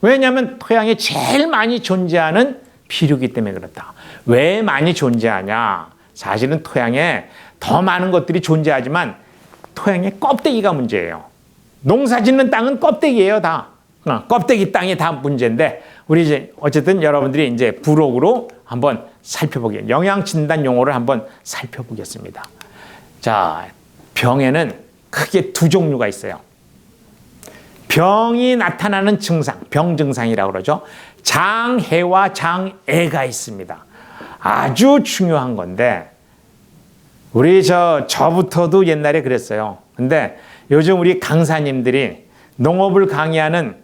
왜냐하면 토양에 제일 많이 존재하는 비료이기 때문에 그렇다. 왜 많이 존재하냐? 사실은 토양에 더 많은 것들이 존재하지만 토양의 껍데기가 문제예요. 농사 짓는 땅은 껍데기예요, 다. 껍데기 땅이 다 문제인데, 우리 이제 어쨌든 여러분들이 이제 부록으로 한번 살펴보게, 영양 진단 용어를 한번 살펴보겠습니다. 자, 병에는 크게 두 종류가 있어요. 병이 나타나는 증상, 병 증상이라고 그러죠. 장해와 장애가 있습니다. 아주 중요한 건데, 우리 저부터도 옛날에 그랬어요. 근데 요즘 우리 강사님들이 농업을 강의하는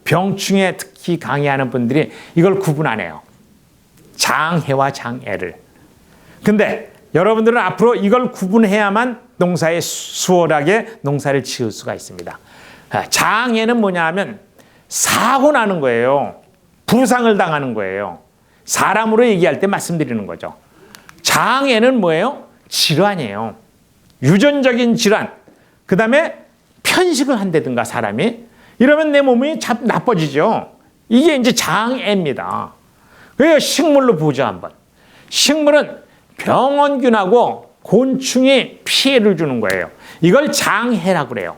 병충해 특히 강의하는 분들이 이걸 구분 안 해요. 장해와 장애를. 근데 여러분들은 앞으로 이걸 구분해야만 농사에 수월하게 농사를 지을 수가 있습니다. 장애는 뭐냐 하면 사고 나는 거예요. 부상을 당하는 거예요. 사람으로 얘기할 때 말씀드리는 거죠. 장애는 뭐예요? 질환이에요. 유전적인 질환. 그 다음에 편식을 한다든가 사람이. 이러면 내 몸이 나빠지죠. 이게 이제 장애입니다. 그래서 식물로 보죠, 한번. 식물은 병원균하고 곤충이 피해를 주는 거예요. 이걸 장해라고 그래요.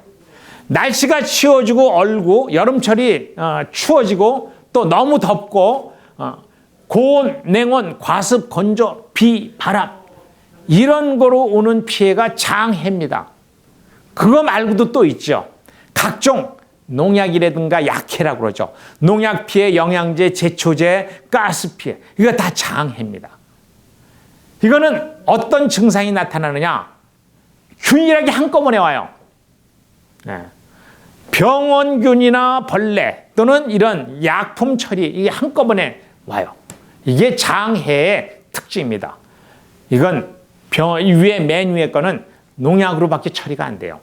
날씨가 추워지고 얼고 여름철이 추워지고 또 너무 덥고 고온, 냉온, 과습, 건조, 비, 바람 이런 거로 오는 피해가 장해입니다. 그거 말고도 또 있죠. 각종 농약이라든가 약해라고 그러죠. 농약 피해, 영양제, 제초제, 가스 피해 이거 다 장해입니다. 이거는 어떤 증상이 나타나느냐? 균일하게 한꺼번에 와요. 네. 병원균이나 벌레 또는 이런 약품 처리, 이게 한꺼번에 와요. 이게 장해의 특징입니다. 이건 맨 위에 거는 농약으로밖에 처리가 안 돼요.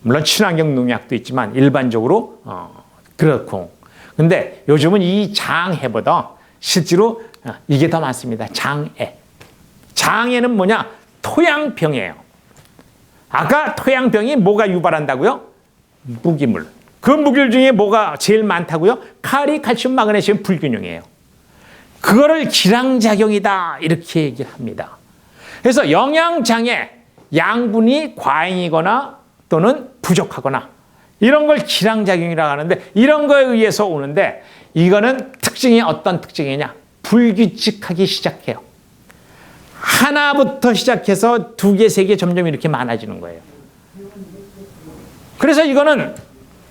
물론 친환경 농약도 있지만 일반적으로 그렇고. 근데 요즘은 이 장해보다 실제로 이게 더 많습니다. 장해. 장해는 뭐냐? 토양병이에요. 아까 토양병이 뭐가 유발한다고요? 무기물. 그 무기물 중에 뭐가 제일 많다고요? 칼이 칼슘, 마그네슘, 불균형이에요. 그거를 기량작용이다 이렇게 얘기를 합니다. 그래서 영양장애, 양분이 과잉이거나 또는 부족하거나 이런 걸 기량작용이라고 하는데 이런 거에 의해서 오는데 이거는 특징이 어떤 특징이냐? 불규칙하기 시작해요. 하나부터 시작해서 2개, 3개 점점 이렇게 많아지는 거예요. 그래서 이거는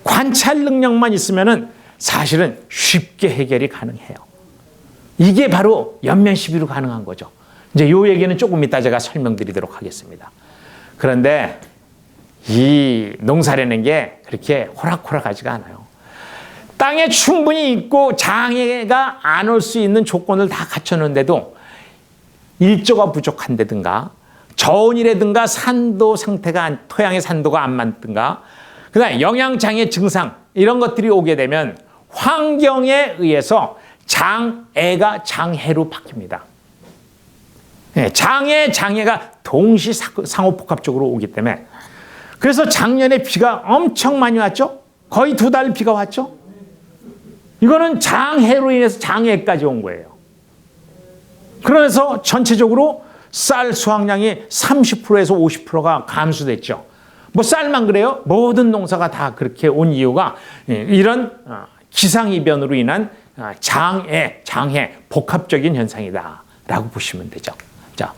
관찰 능력만 있으면은 사실은 쉽게 해결이 가능해요. 이게 바로 연면시비로 가능한 거죠. 이제 요 얘기는 조금 이따 제가 설명드리도록 하겠습니다. 그런데 이 농사라는 게 그렇게 호락호락하지가 않아요. 땅에 충분히 있고 장애가 안 올 수 있는 조건을 다 갖췄는데도 일조가 부족한다든가 저온이라든가 산도 상태가 토양의 산도가 안 맞든가 그다음에 영양장애 증상 이런 것들이 오게 되면 환경에 의해서 장애가 장해로 바뀝니다. 장애가 동시 상호복합적으로 오기 때문에 그래서 작년에 비가 엄청 많이 왔죠? 거의 2달 비가 왔죠? 이거는 장해로 인해서 장애까지 온 거예요. 그래서 전체적으로 쌀 수확량이 30%에서 50%가 감소됐죠. 뭐 쌀만 그래요? 모든 농사가 다 그렇게 온 이유가 이런 기상이변으로 인한 장애, 복합적인 현상이다라고 보시면 되죠. 자,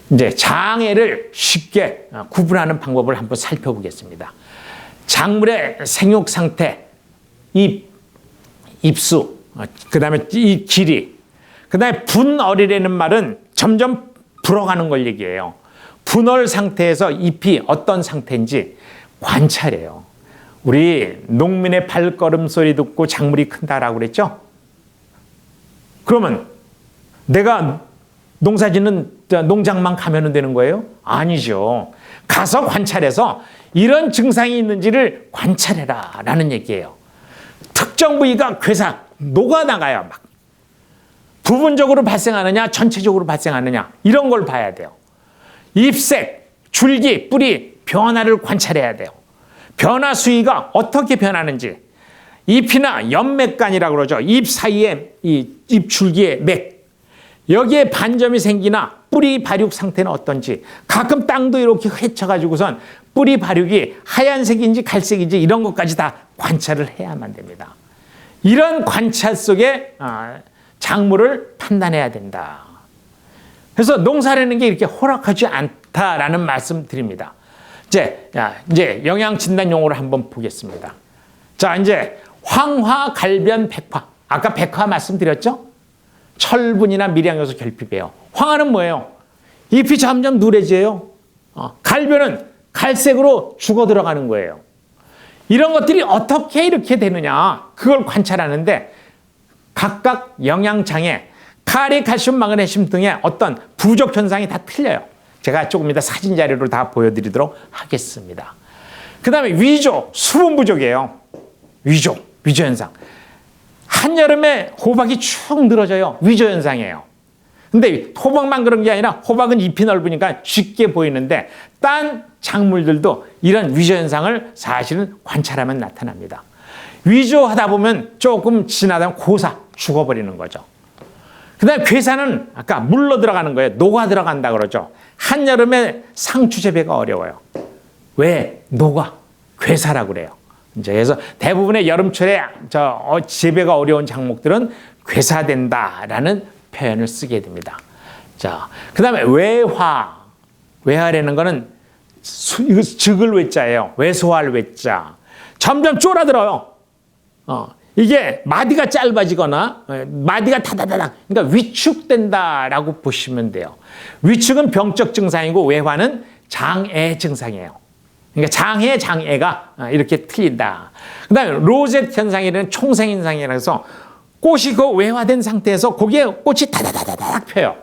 이제 장애를 쉽게 구분하는 방법을 한번 살펴보겠습니다. 작물의 생육 상태, 잎수, 그 다음에 이 길이, 그 다음에 분얼이라는 말은 점점 불어가는 걸 얘기해요. 분얼 상태에서 잎이 어떤 상태인지 관찰해요. 우리 농민의 발걸음 소리 듣고 작물이 큰다라고 그랬죠? 그러면 내가 농사짓는 농장만 가면 되는 거예요? 아니죠. 가서 관찰해서 이런 증상이 있는지를 관찰해라 라는 얘기예요. 특정 부위가 괴사, 녹아나가요. 막. 부분적으로 발생하느냐, 전체적으로 발생하느냐 이런 걸 봐야 돼요. 잎색, 줄기, 뿌리 변화를 관찰해야 돼요. 변화 수위가 어떻게 변하는지 잎이나 연맥간이라고 그러죠. 잎 사이에 잎 줄기의 맥 여기에 반점이 생기나 뿌리 발육 상태는 어떤지 가끔 땅도 이렇게 헤쳐가지고선 뿌리 발육이 하얀색인지 갈색인지 이런 것까지 다 관찰을 해야만 됩니다. 이런 관찰 속에 작물을 판단해야 된다. 그래서 농사라는 게 이렇게 호락하지 않다라는 말씀 드립니다. 이제 영양 진단 용어를 한번 보겠습니다. 자, 이제 황화, 갈변, 백화. 아까 백화 말씀드렸죠? 철분이나 미량요소 결핍이에요. 황화는 뭐예요? 잎이 점점 누래져요. 갈변은 갈색으로 죽어 들어가는 거예요. 이런 것들이 어떻게 이렇게 되느냐 그걸 관찰하는데 각각 영양장애, 칼이 칼슘, 마그네슘 등의 어떤 부족 현상이 다 틀려요. 제가 조금 이따 사진 자료로 다 보여드리도록 하겠습니다. 그 다음에 위조, 수분 부족이에요. 위조 현상. 한여름에 호박이 축 늘어져요. 위조 현상이에요. 근데 호박만 그런 게 아니라 호박은 잎이 넓으니까 쉽게 보이는데 딴 작물들도 이런 위조 현상을 사실은 관찰하면 나타납니다. 위조하다 보면 조금 지나다 고사, 죽어버리는 거죠. 그 다음에 괴사는 아까 물러 들어가는 거예요. 녹아 들어간다 그러죠. 한여름에 상추 재배가 어려워요. 왜? 녹아. 괴사라고 그래요. 이제 그래서 대부분의 여름철에 재배가 어려운 작목들은 괴사된다라는 표현을 쓰게 됩니다. 자, 그 다음에 외화. 외화라는 거는 즉을 외자예요. 외소할 외자. 점점 쫄아들어요. 이게 마디가 짧아지거나 마디가 다다다닥 그러니까 위축된다라고 보시면 돼요. 위축은 병적 증상이고 외화는 장애 증상이에요. 그러니까 장애가 이렇게 틀린다. 그다음에 로zet 현상이라는 총생 현상이라서 꽃이 그 외화된 상태에서 거기에 꽃이 다다다다닥 펴요.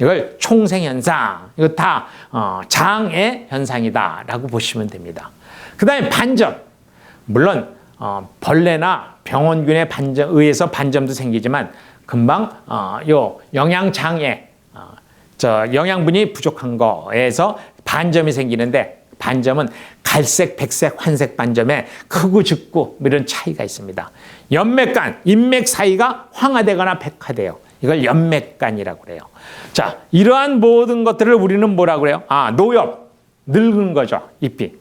이걸 총생 현상, 이거 다 장애 현상이다라고 보시면 됩니다. 그다음에 반점, 물론 벌레나 병원균에 의해서 반점도 생기지만 금방 요 영양 장애, 영양분이 부족한 거에서 반점이 생기는데 반점은 갈색, 백색, 환색 반점에 크고 짙고 이런 차이가 있습니다. 연맥간, 인맥 사이가 황화되거나 백화돼요. 이걸 연맥간이라고 그래요. 자, 이러한 모든 것들을 우리는 뭐라고 그래요? 노엽, 늙은 거죠, 잎이.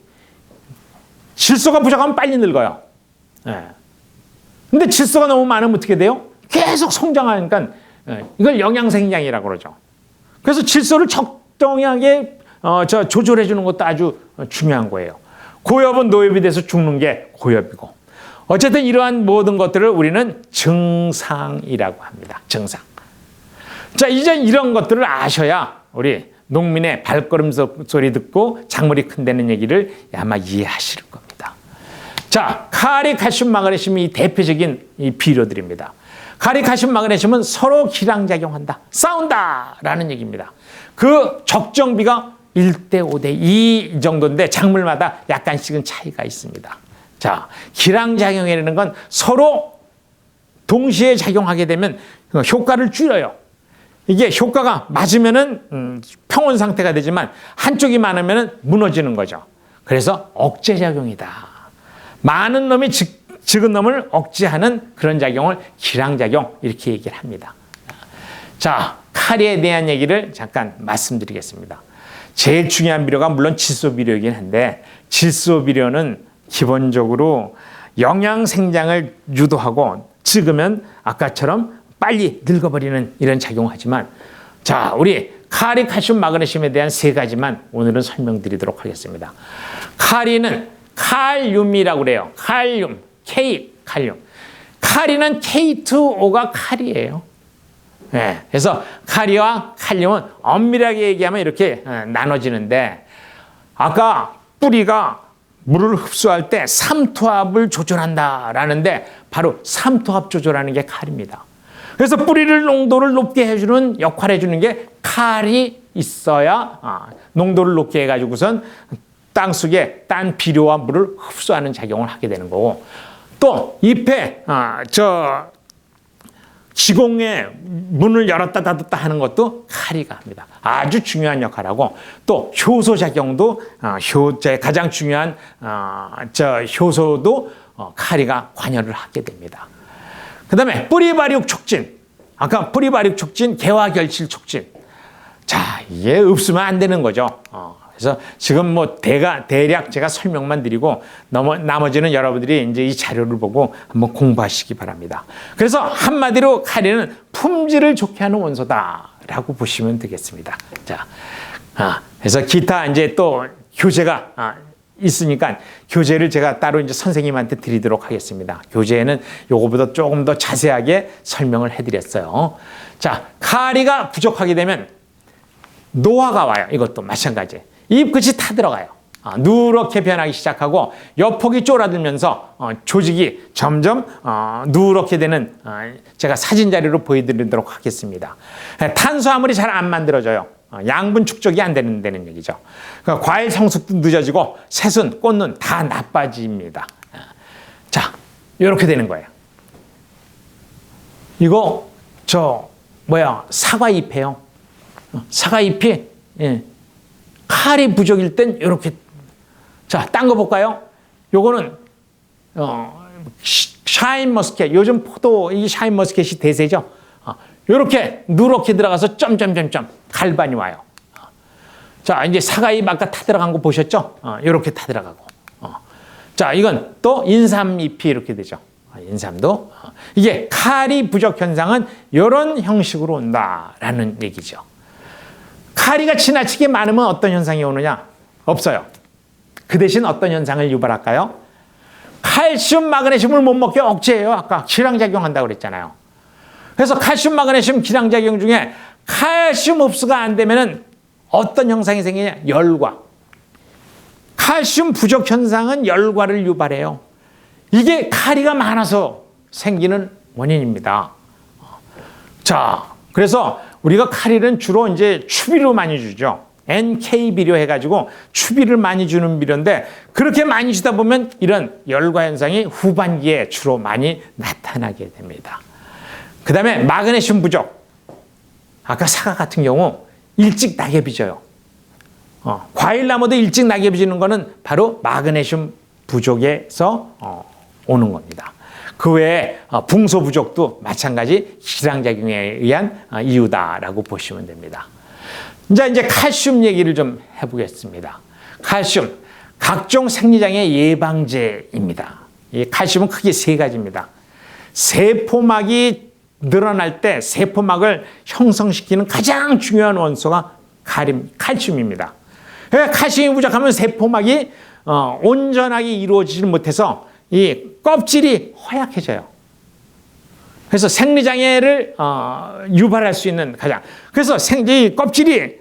질소가 부족하면 빨리 늙어요. 근데 질소가 너무 많으면 어떻게 돼요? 계속 성장하니까 이걸 영양생장이라고 그러죠. 그래서 질소를 적정하게 조절해 주는 것도 아주 중요한 거예요. 고엽은 노엽이 돼서 죽는 게 고엽이고. 어쨌든 이러한 모든 것들을 우리는 증상이라고 합니다. 증상. 자, 이제 이런 것들을 아셔야 우리 농민의 발걸음 소리 듣고 작물이 큰다는 얘기를 아마 이해하실 겁니다. 자, 카리, 칼슘, 마그네슘이 이 대표적인 이 비료들입니다. 카리, 칼슘, 마그네슘은 서로 기량작용한다, 싸운다라는 얘기입니다. 그 적정비가 1대 5대 2 정도인데 작물마다 약간씩은 차이가 있습니다. 자, 기량작용이라는 건 서로 동시에 작용하게 되면 효과를 줄여요. 이게 효과가 맞으면은 평온 상태가 되지만 한쪽이 많으면은 무너지는 거죠. 그래서 억제작용이다. 많은 놈이 적은 놈을 억제하는 그런 작용을 기량작용 이렇게 얘기를 합니다. 자, 카리에 대한 얘기를 잠깐 말씀드리겠습니다. 제일 중요한 비료가 물론 질소비료이긴 한데 질소비료는 기본적으로 영양 생장을 유도하고 적으면 아까처럼 빨리 늙어버리는 이런 작용을 하지만 자, 우리 카리, 칼슘, 마그네슘에 대한 세 가지만 오늘은 설명드리도록 하겠습니다. 카리는 칼륨이라고 그래요. 칼륨, 칼륨. 카리는 K2O가 칼이에요. 네, 그래서 카리와 칼륨은 엄밀하게 얘기하면 이렇게 나눠지는데 아까 뿌리가 물을 흡수할 때 삼투압을 조절한다라는데 바로 삼투압 조절하는 게 칼입니다. 그래서 뿌리를 농도를 높게 해주는 역할을 해주는 게 칼이 있어야 농도를 높게 해가지고선 땅속에 딴 비료와 물을 흡수하는 작용을 하게 되는 거고 또 잎에 지공에 문을 열었다 닫았다 하는 것도 카리가 합니다. 아주 중요한 역할하고 또 효소 작용도 가장 중요한 효소도 카리가 관여를 하게 됩니다. 그 다음에 뿌리 발육 촉진. 아까 뿌리 발육 촉진, 개화 결실 촉진. 자, 이게 없으면 안 되는 거죠. 그래서 지금 뭐 대략 제가 설명만 드리고 나머지는 여러분들이 이제 이 자료를 보고 한번 공부하시기 바랍니다. 그래서 한마디로 카리는 품질을 좋게 하는 원소다라고 보시면 되겠습니다. 자, 그래서 기타 이제 또 교재가 있으니까 교재를 제가 따로 이제 선생님한테 드리도록 하겠습니다. 교재에는 요거보다 조금 더 자세하게 설명을 해드렸어요. 자, 카리가 부족하게 되면 노화가 와요. 이것도 마찬가지. 잎끝이 타들어가요. 누렇게 변하기 시작하고 엽폭이 쪼라들면서 조직이 점점 누렇게 되는 제가 사진 자료로 보여드리도록 하겠습니다. 탄수화물이 잘 안 만들어져요. 양분 축적이 안 되는 얘기죠. 그러니까 과일 성숙도 늦어지고 새순, 꽃눈 다 나빠집니다. 자, 이렇게 되는 거예요. 이거 사과잎이에요. 사과잎이 칼이 부족일 땐 이렇게. 자, 딴 거 볼까요? 요거는 샤인 머스켓. 요즘 포도 이 샤인 머스켓이 대세죠. 이렇게 누렇게 들어가서 점점점점 갈반이 와요. 자, 이제 사과잎 아까 타들어간 거 보셨죠? 이렇게 타들어가고. 자, 이건 또 인삼잎이 이렇게 되죠. 인삼도. 이게 칼이 부족 현상은 이런 형식으로 온다라는 얘기죠. 카리가 지나치게 많으면 어떤 현상이 오느냐? 없어요. 그 대신 어떤 현상을 유발할까요? 칼슘, 마그네슘을 못 먹게 억제해요. 아까 기량작용한다고 그랬잖아요. 그래서 칼슘, 마그네슘 기량작용 중에 칼슘 흡수가 안 되면은 어떤 현상이 생기냐? 열과. 칼슘 부족 현상은 열과를 유발해요. 이게 카리가 많아서 생기는 원인입니다. 자, 그래서 우리가 카리는 주로 이제 추비로 많이 주죠. NK 비료 해가지고 추비를 많이 주는 비료인데 그렇게 많이 주다 보면 이런 열과 현상이 후반기에 주로 많이 나타나게 됩니다. 그 다음에 마그네슘 부족. 아까 사과 같은 경우 일찍 낙엽이 져요. 과일나무도 일찍 낙엽이 지는 거는 바로 마그네슘 부족에서 오는 겁니다. 그 외에 붕소 부족도 마찬가지 기량작용에 의한 이유다라고 보시면 됩니다. 이제 칼슘 얘기를 좀 해보겠습니다. 칼슘, 각종 생리장애 예방제입니다. 이 칼슘은 크게 세 가지입니다. 세포막이 늘어날 때 세포막을 형성시키는 가장 중요한 원소가 칼슘입니다. 칼슘이 부족하면 세포막이 온전하게 이루어지지 못해서 이 껍질이 허약해져요. 그래서 생리장애를 유발할 수 있는 그래서 이 껍질이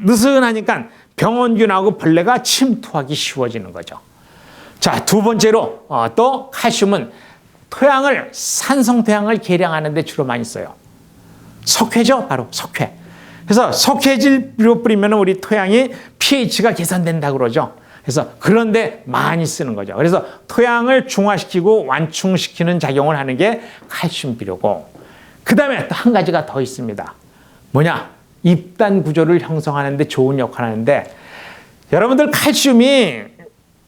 느슨하니까 병원균하고 벌레가 침투하기 쉬워지는 거죠. 자, 두 번째로 또 칼슘은 산성토양을 계량하는 데 주로 많이 써요. 석회죠, 바로 석회. 그래서 석회질로 뿌리면 우리 토양이 pH가 개선된다고 그러죠. 그래서 그런데 많이 쓰는 거죠. 그래서 토양을 중화시키고 완충시키는 작용을 하는 게 칼슘 비료고, 그 다음에 또 한 가지가 더 있습니다. 뭐냐? 입단 구조를 형성하는 데 좋은 역할을 하는데, 여러분들 칼슘이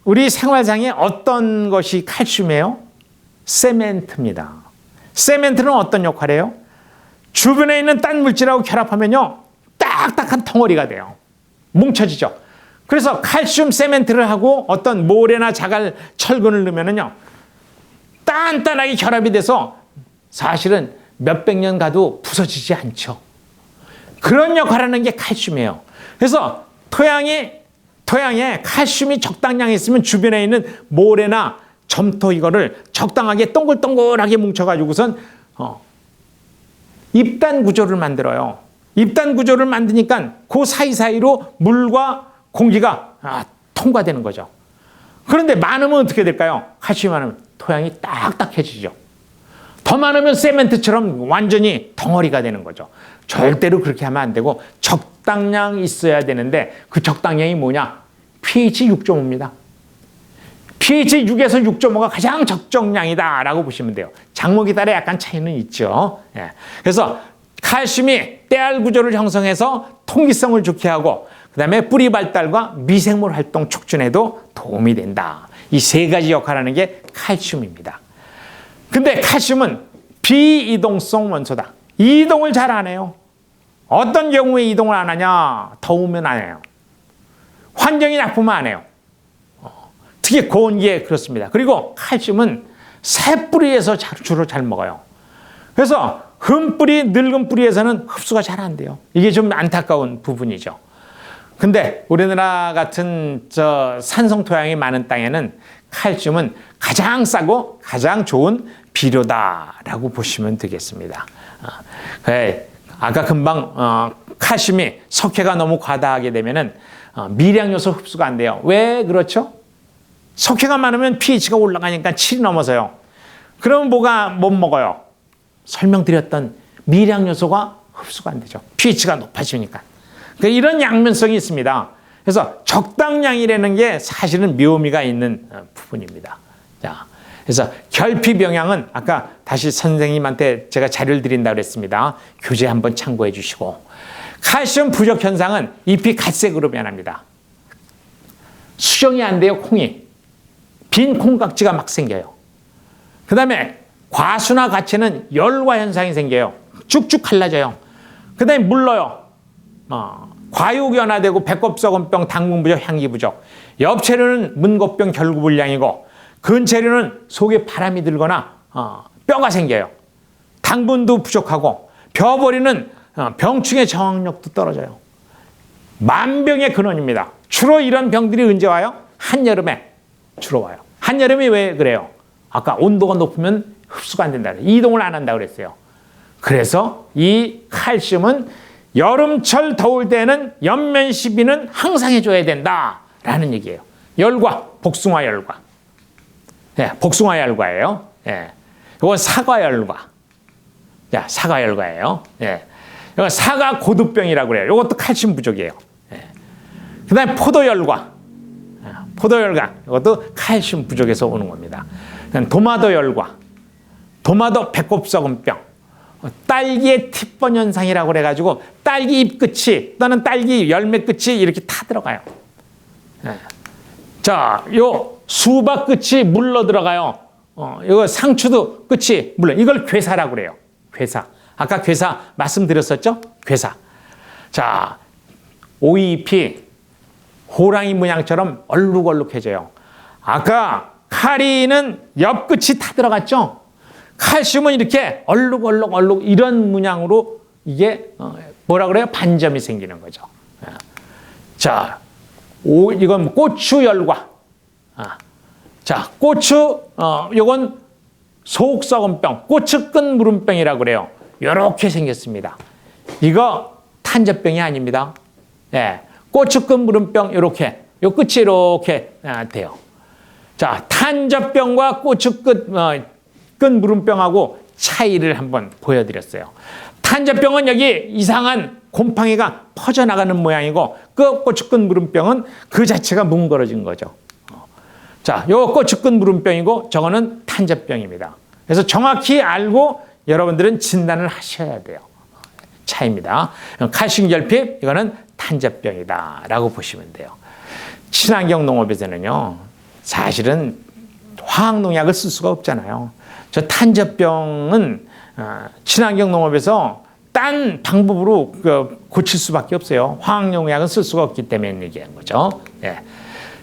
우리 생활상에 어떤 것이 칼슘이에요? 세멘트입니다. 세멘트는 어떤 역할을 해요? 주변에 있는 딴 물질하고 결합하면요, 딱딱한 덩어리가 돼요. 뭉쳐지죠. 그래서 칼슘 세멘트를 하고 어떤 모래나 자갈, 철근을 넣으면요, 단단하게 결합이 돼서 사실은 몇백 년 가도 부서지지 않죠. 그런 역할을 하는 게 칼슘이에요. 그래서 토양에 칼슘이 적당량이 있으면 주변에 있는 모래나 점토 이거를 적당하게 동글동글하게 뭉쳐가지고선 입단 구조를 만들어요. 입단 구조를 만드니까 그 사이사이로 물과 공기가 통과되는 거죠. 그런데 많으면 어떻게 될까요? 칼슘이 많으면 토양이 딱딱해지죠. 더 많으면 세멘트처럼 완전히 덩어리가 되는 거죠. 절대로 그렇게 하면 안 되고 적당량 있어야 되는데 그 적당량이 뭐냐? pH 6.5입니다. pH 6에서 6.5가 가장 적정량이다라고 보시면 돼요. 작목에 따라 약간 차이는 있죠. 예. 그래서 칼슘이 때알 구조를 형성해서 통기성을 좋게 하고, 그 다음에 뿌리 발달과 미생물 활동 촉진에도 도움이 된다. 이 세 가지 역할을 하는 게 칼슘입니다. 근데 칼슘은 비이동성 원소다. 이동을 잘 안 해요. 어떤 경우에 이동을 안 하냐? 더우면 안 해요. 환경이 나쁘면 안 해요. 특히 고온기에 그렇습니다. 그리고 칼슘은 새 뿌리에서 주로 잘 먹어요. 그래서 흠뿌리, 늙은 뿌리에서는 흡수가 잘 안 돼요. 이게 좀 안타까운 부분이죠. 근데 우리나라 같은 산성 토양이 많은 땅에는 칼슘은 가장 싸고 가장 좋은 비료다라고 보시면 되겠습니다. 아까 금방 칼슘이 석회가 너무 과다하게 되면은 미량 요소 흡수가 안 돼요. 왜 그렇죠? 석회가 많으면 pH가 올라가니까 7이 넘어서요. 그러면 뭐가 못 먹어요? 설명드렸던 미량 요소가 흡수가 안 되죠. pH가 높아지니까. 그러니까 이런 양면성이 있습니다. 그래서 적당량이라는 게 사실은 묘미가 있는 부분입니다. 자, 그래서 결핍 영양은 아까 다시 선생님한테 제가 자료를 드린다고 그랬습니다. 교재 한번 참고해 주시고, 칼슘 부족 현상은 잎이 갈색으로 변합니다. 수정이 안 돼요, 콩이. 빈 콩깍지가 막 생겨요. 그 다음에 과수나 가채는 열과 현상이 생겨요. 쭉쭉 갈라져요. 그 다음에 물러요. 과육연화되고 배꼽썩은병, 당분부족, 향기부족. 옆체류는 문고병, 결구불량이고, 근체류는 속에 바람이 들거나 뼈가 생겨요. 당분도 부족하고, 벼버리는 병충해 저항력도 떨어져요. 만병의 근원입니다. 주로 이런 병들이 언제 와요? 한여름에 주로 와요. 한여름이 왜 그래요? 아까 온도가 높으면 흡수가 안 된다. 이동을 안 한다고 그랬어요. 그래서 이 칼슘은 여름철 더울 때는 연면12는 항상 해줘야 된다라는 얘기예요. 열과, 복숭아 열과. 예, 복숭아 열과예요. 예. 이건 사과 열과. 자, 사과 열과예요. 예. 이건 사과 고두병이라고 그래요. 이것도 칼슘 부족이에요. 예. 그 다음에 포도 열과. 포도 열과. 이것도 칼슘 부족에서 오는 겁니다. 도마도 열과. 도마도 배꼽썩은병. 딸기의 티번 현상이라고 그래가지고 딸기 잎 끝이 또는 딸기 열매 끝이 이렇게 타 들어가요. 예. 자, 요 수박 끝이 물러 들어가요. 이거 상추도 끝이 물러. 이걸 괴사라고 그래요. 괴사. 아까 괴사 말씀드렸었죠? 괴사. 자, 오이잎이 호랑이 문양처럼 얼룩얼룩해져요. 아까 카리는 옆 끝이 타 들어갔죠? 칼슘은 이렇게 얼룩얼룩 이런 문양으로 이게 뭐라 그래요? 반점이 생기는 거죠. 자, 이건 고추 열과. 자, 고추 요건 속썩은병, 고추끈 무름병이라고 그래요. 이렇게 생겼습니다. 이거 탄저병이 아닙니다. 예, 고추끈 무름병 이렇게 요 끝이 이렇게 돼요. 자, 탄저병과 고추끈 무름병하고 차이를 한번 보여드렸어요. 탄저병은 여기 이상한 곰팡이가 퍼져나가는 모양이고 그 고추끈 무름병은 그 자체가 뭉그러진 거죠. 자, 요 고추끈 무름병이고 저거는 탄저병입니다. 그래서 정확히 알고 여러분들은 진단을 하셔야 돼요. 차이입니다. 칼슘 결핍, 이거는 탄저병이다라고 보시면 돼요. 친환경 농업에서는요, 사실은 화학 농약을 쓸 수가 없잖아요. 저 탄저병은 친환경 농업에서 딴 방법으로 고칠 수밖에 없어요. 화학 농약은 쓸 수가 없기 때문에 얘기한 거죠. 예.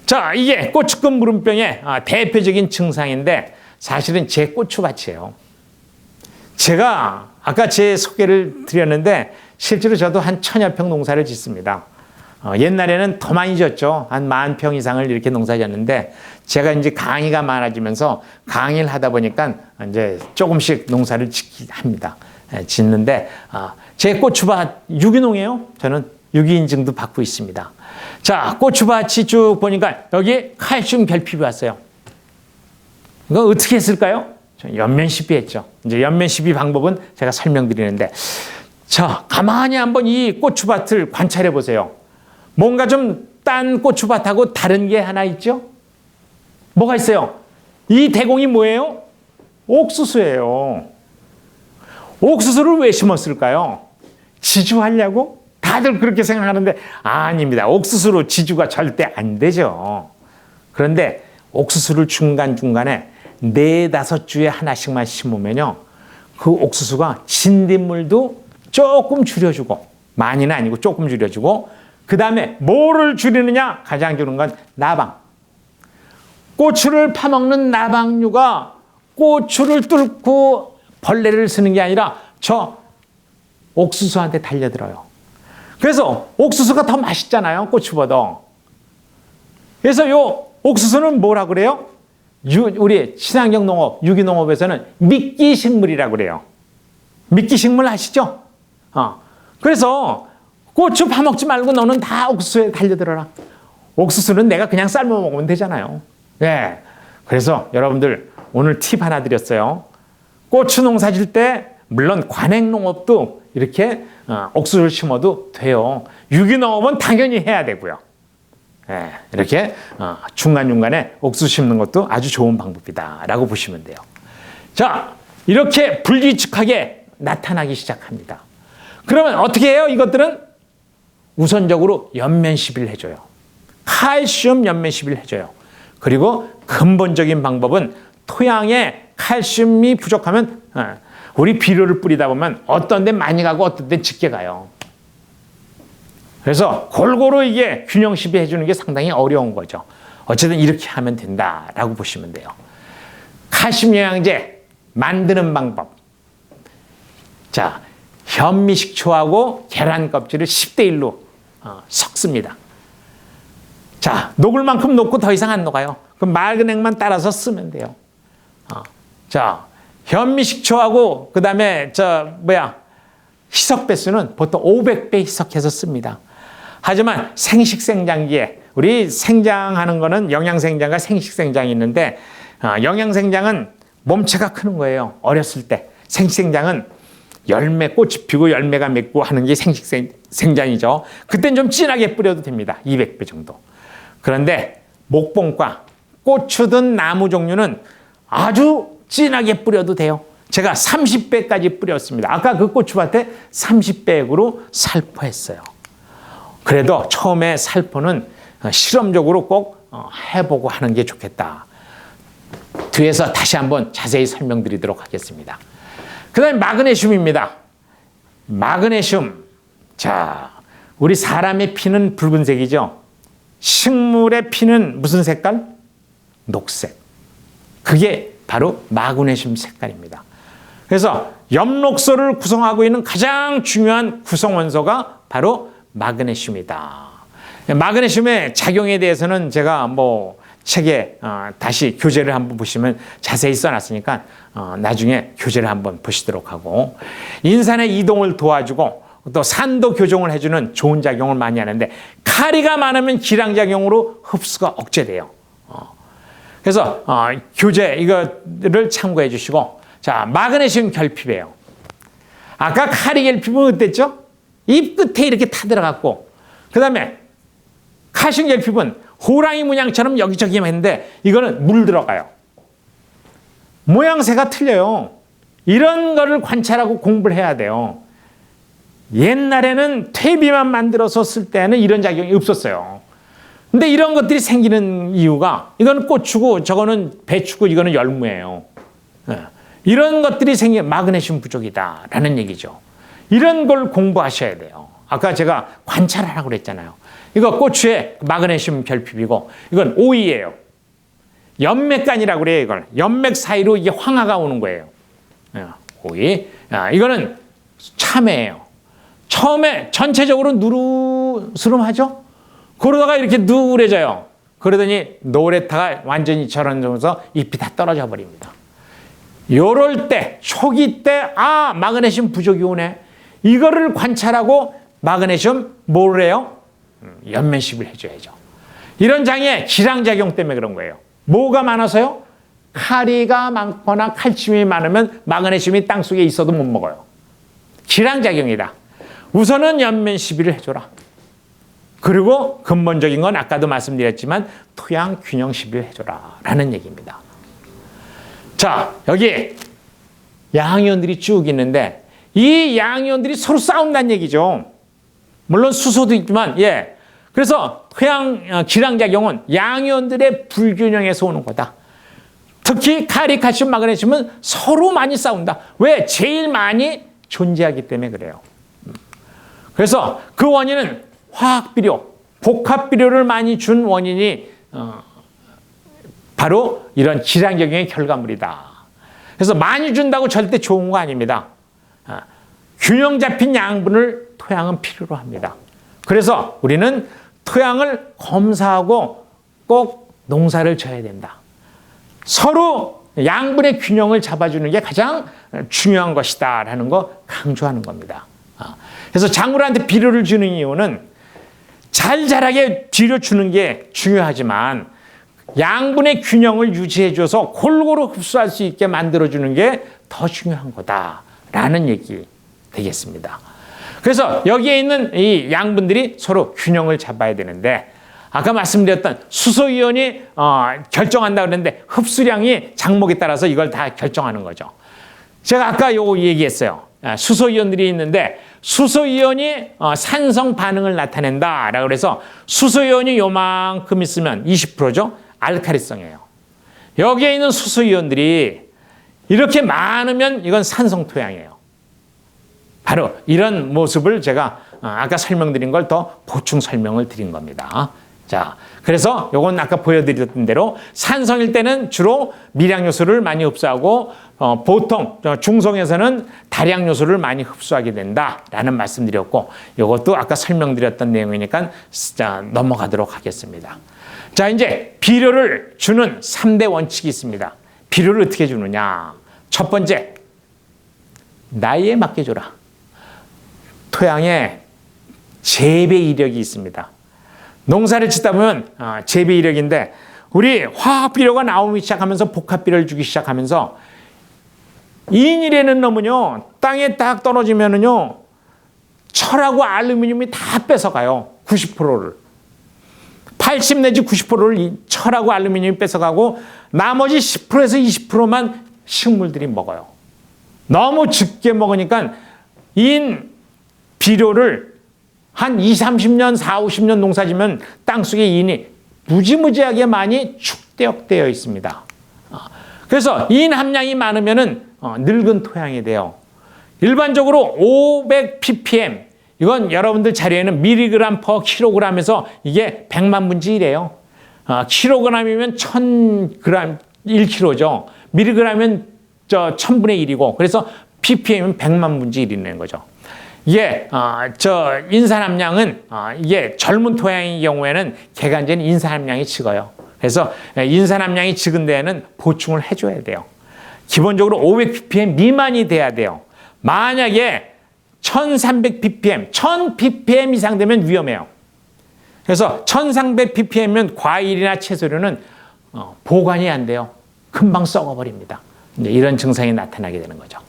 자, 이게 고추끈 무름병의 대표적인 증상인데 사실은 제 고추밭이에요. 제가 아까 제 소개를 드렸는데 실제로 저도 한 1000여 평 농사를 짓습니다. 옛날에는 더 많이 졌죠. 한 10,000평 이상을 이렇게 농사 졌는데 제가 이제 강의가 많아지면서 강의를 하다 보니까 이제 조금씩 농사를 합니다. 짓는데 제 고추밭 유기농이에요. 저는 유기인증도 받고 있습니다. 자, 고추밭이 쭉 보니까 여기 칼슘 결핍이 왔어요. 이거 어떻게 했을까요? 연면 시비했죠. 이제 연면 시비 방법은 제가 설명드리는데, 자, 가만히 한번 이 고추밭을 관찰해 보세요. 뭔가 좀 딴 고추밭하고 다른 게 하나 있죠? 뭐가 있어요? 이 대공이 뭐예요? 옥수수예요. 옥수수를 왜 심었을까요? 지주하려고? 다들 그렇게 생각하는데 아닙니다. 옥수수로 지주가 절대 안 되죠. 그런데 옥수수를 중간중간에 4-5주에 하나씩만 심으면요, 그 옥수수가 진딧물도 조금 줄여주고, 많이는 아니고 조금 줄여주고, 그 다음에 뭐를 줄이느냐? 가장 줄은 건 나방. 고추를 파먹는 나방류가 고추를 뚫고 벌레를 쓰는 게 아니라 저 옥수수한테 달려들어요. 그래서 옥수수가 더 맛있잖아요, 고추보다. 그래서 요 옥수수는 뭐라 그래요? 우리 친환경 농업, 유기농업에서는 미끼식물이라고 그래요. 미끼식물 아시죠? 그래서 고추 파먹지 말고 너는 다 옥수수에 달려들어라. 옥수수는 내가 그냥 삶아 먹으면 되잖아요. 네. 그래서 여러분들 오늘 팁 하나 드렸어요. 고추 농사 질 때 물론 관행농업도 이렇게 옥수수를 심어도 돼요. 유기농업은 당연히 해야 되고요. 네. 이렇게 중간중간에 옥수수 심는 것도 아주 좋은 방법이다라고 보시면 돼요. 자, 이렇게 불규칙하게 나타나기 시작합니다. 그러면 어떻게 해요? 이것들은 우선적으로 연면 시비를 해줘요. 칼슘 연면 시비를 해줘요. 그리고 근본적인 방법은 토양에 칼슘이 부족하면 우리 비료를 뿌리다 보면 어떤 데 많이 가고 어떤 데 적게 가요. 그래서 골고루 이게 균형 시비 해주는 게 상당히 어려운 거죠. 어쨌든 이렇게 하면 된다라고 보시면 돼요. 칼슘 영양제 만드는 방법. 자, 현미식초하고 계란 껍질을 10대 1로 섞습니다. 자, 녹을 만큼 녹고 더 이상 안 녹아요. 그럼 맑은 액만 따라서 쓰면 돼요. 자, 현미식초하고 그다음에 희석 배수는 보통 500배 희석해서 씁니다. 하지만 생식생장기에 우리 생장하는 거는 영양생장과 생식생장이 있는데 영양생장은 몸체가 크는 거예요. 어렸을 때. 생식생장은 열매, 꽃이 피고 열매가 맺고 하는 게 생식생장이죠. 그땐 좀 진하게 뿌려도 됩니다. 200배 정도. 그런데 목봉과 고추든 나무 종류는 아주 진하게 뿌려도 돼요. 제가 30배까지 뿌렸습니다. 아까 그 고추밭에 30배액으로 살포했어요. 그래도 처음에 살포는 실험적으로 꼭 해보고 하는 게 좋겠다. 뒤에서 다시 한번 자세히 설명드리도록 하겠습니다. 그 다음에 마그네슘입니다. 마그네슘. 자, 우리 사람의 피는 붉은색이죠. 식물의 피는 무슨 색깔? 녹색. 그게 바로 마그네슘 색깔입니다. 그래서 엽록소를 구성하고 있는 가장 중요한 구성원소가 바로 마그네슘이다. 마그네슘의 작용에 대해서는 제가 책에 다시 교재를 한번 보시면 자세히 써놨으니까 나중에 교재를 한번 보시도록 하고, 인산의 이동을 도와주고 또 산도 교정을 해주는 좋은 작용을 많이 하는데, 카리가 많으면 기량작용으로 흡수가 억제돼요. 그래서 교재 이거를 참고해 주시고, 자, 마그네슘 결핍이에요. 아까 카리 결핍은 어땠죠? 입 끝에 이렇게 타들어갔고, 그 다음에 칼슘 결핍은 호랑이 문양처럼 여기저기 했는데 이거는 물 들어가요. 모양새가 틀려요. 이런 거를 관찰하고 공부를 해야 돼요. 옛날에는 퇴비만 만들어서 쓸 때는 이런 작용이 없었어요. 근데 이런 것들이 생기는 이유가, 이거는 고추고 저거는 배추고 이거는 열무예요. 이런 것들이 생긴 마그네슘 부족이다라는 얘기죠. 이런 걸 공부하셔야 돼요. 아까 제가 관찰하라고 그랬잖아요. 이거 고추에 마그네슘 결핍이고, 이건 오이예요. 연맥간이라고 그래요. 이걸 연맥 사이로 이게 황화가 오는 거예요. 오이. 이거는 참외예요. 처음에 전체적으로 누르스름하죠. 그러다가 이렇게 누래져요. 그러더니 노랗다가 완전히 절어져서 잎이 다 떨어져 버립니다. 요럴 때, 초기 때, 마그네슘 부족이 오네. 이거를 관찰하고 마그네슘 뭐를 해요? 연면식을 해줘야죠. 이런 장애 기량작용 때문에 그런 거예요. 뭐가 많아서요? 카리가 많거나 칼슘이 많으면 마그네슘이 땅속에 있어도 못 먹어요. 기량작용이다. 우선은 연면 시비를 해줘라. 그리고 근본적인 건 아까도 말씀드렸지만 토양 균형 시비를 해줘라 라는 얘기입니다. 자, 여기 양이온들이 쭉 있는데 이 양이온들이 서로 싸운다는 얘기죠. 물론 수소도 있지만, 그래서 토양 기량작용은 양이온들의 불균형에서 오는 거다. 특히 카리, 칼슘, 마그네슘은 서로 많이 싸운다. 왜? 제일 많이 존재하기 때문에 그래요. 그래서 그 원인은 화학비료, 복합비료를 많이 준 원인이 바로 이런 기량작용의 결과물이다. 그래서 많이 준다고 절대 좋은 거 아닙니다. 균형 잡힌 양분을 토양은 필요로 합니다. 그래서 우리는 토양을 검사하고 꼭 농사를 져야 된다. 서로 양분의 균형을 잡아주는 게 가장 중요한 것이다라는 거 강조하는 겁니다. 그래서 작물한테 비료를 주는 이유는 잘 자라게 비료 주는 게 중요하지만 양분의 균형을 유지해줘서 골고루 흡수할 수 있게 만들어주는 게 더 중요한 거다라는 얘기 되겠습니다. 그래서 여기에 있는 이 양분들이 서로 균형을 잡아야 되는데, 아까 말씀드렸던 수소이온이 결정한다고 그랬는데 흡수량이 장목에 따라서 이걸 다 결정하는 거죠. 제가 아까 요거 얘기했어요. 수소이온들이 있는데 수소이온이 산성 반응을 나타낸다라고 그래서 수소이온이 요만큼 있으면 20%죠. 알칼리성이에요. 여기에 있는 수소이온들이 이렇게 많으면 이건 산성 토양이에요. 바로 이런 모습을 제가 아까 설명드린 걸 더 보충 설명을 드린 겁니다. 자, 그래서 요건 아까 보여드렸던 대로 산성일 때는 주로 미량 요소를 많이 흡수하고 보통 중성에서는 다량 요소를 많이 흡수하게 된다라는 말씀드렸고, 요것도 아까 설명드렸던 내용이니까 넘어가도록 하겠습니다. 자, 이제 비료를 주는 3대 원칙이 있습니다. 비료를 어떻게 주느냐? 첫 번째, 나이에 맞게 줘라. 토양에 재배 이력이 있습니다. 농사를 짓다 보면 재배 이력인데 우리 화학 비료가 나오기 시작하면서 복합 비료를 주기 시작하면서 2인 1에는 넘으면요 땅에 딱 떨어지면은요 철하고 알루미늄이 다 뺏어가요. 90%를 80 내지 90%를 철하고 알루미늄이 뺏어가고 나머지 10%에서 20%만 식물들이 먹어요. 너무 적게 먹으니까 인 비료를 한 20, 30년, 40, 50년 농사지면 땅속에 인이 무지무지하게 많이 축적되어 있습니다. 그래서 인 함량이 많으면은 늙은 토양이 돼요. 일반적으로 500 ppm, 이건 여러분들 자료에는 미리그램 퍼 킬로그램에서 이게 100만 분지 1이에요. 킬로그램이면 1000g, 1kg죠. 미리그램이면 1000분의 1이고, 그래서 ppm은 100만 분지 1이라는 거죠. 이게 인산 함량은 이게 젊은 토양의 경우에는 개간제는 인산 함량이 적어요. 그래서 인산 함량이 적은 데에는 보충을 해줘야 돼요. 기본적으로 500 ppm 미만이 돼야 돼요. 만약에 1300 ppm, 1000 ppm 이상 되면 위험해요. 그래서 1300 ppm이면 과일이나 채소류는 보관이 안 돼요. 금방 썩어버립니다. 이제 이런 증상이 나타나게 되는 거죠.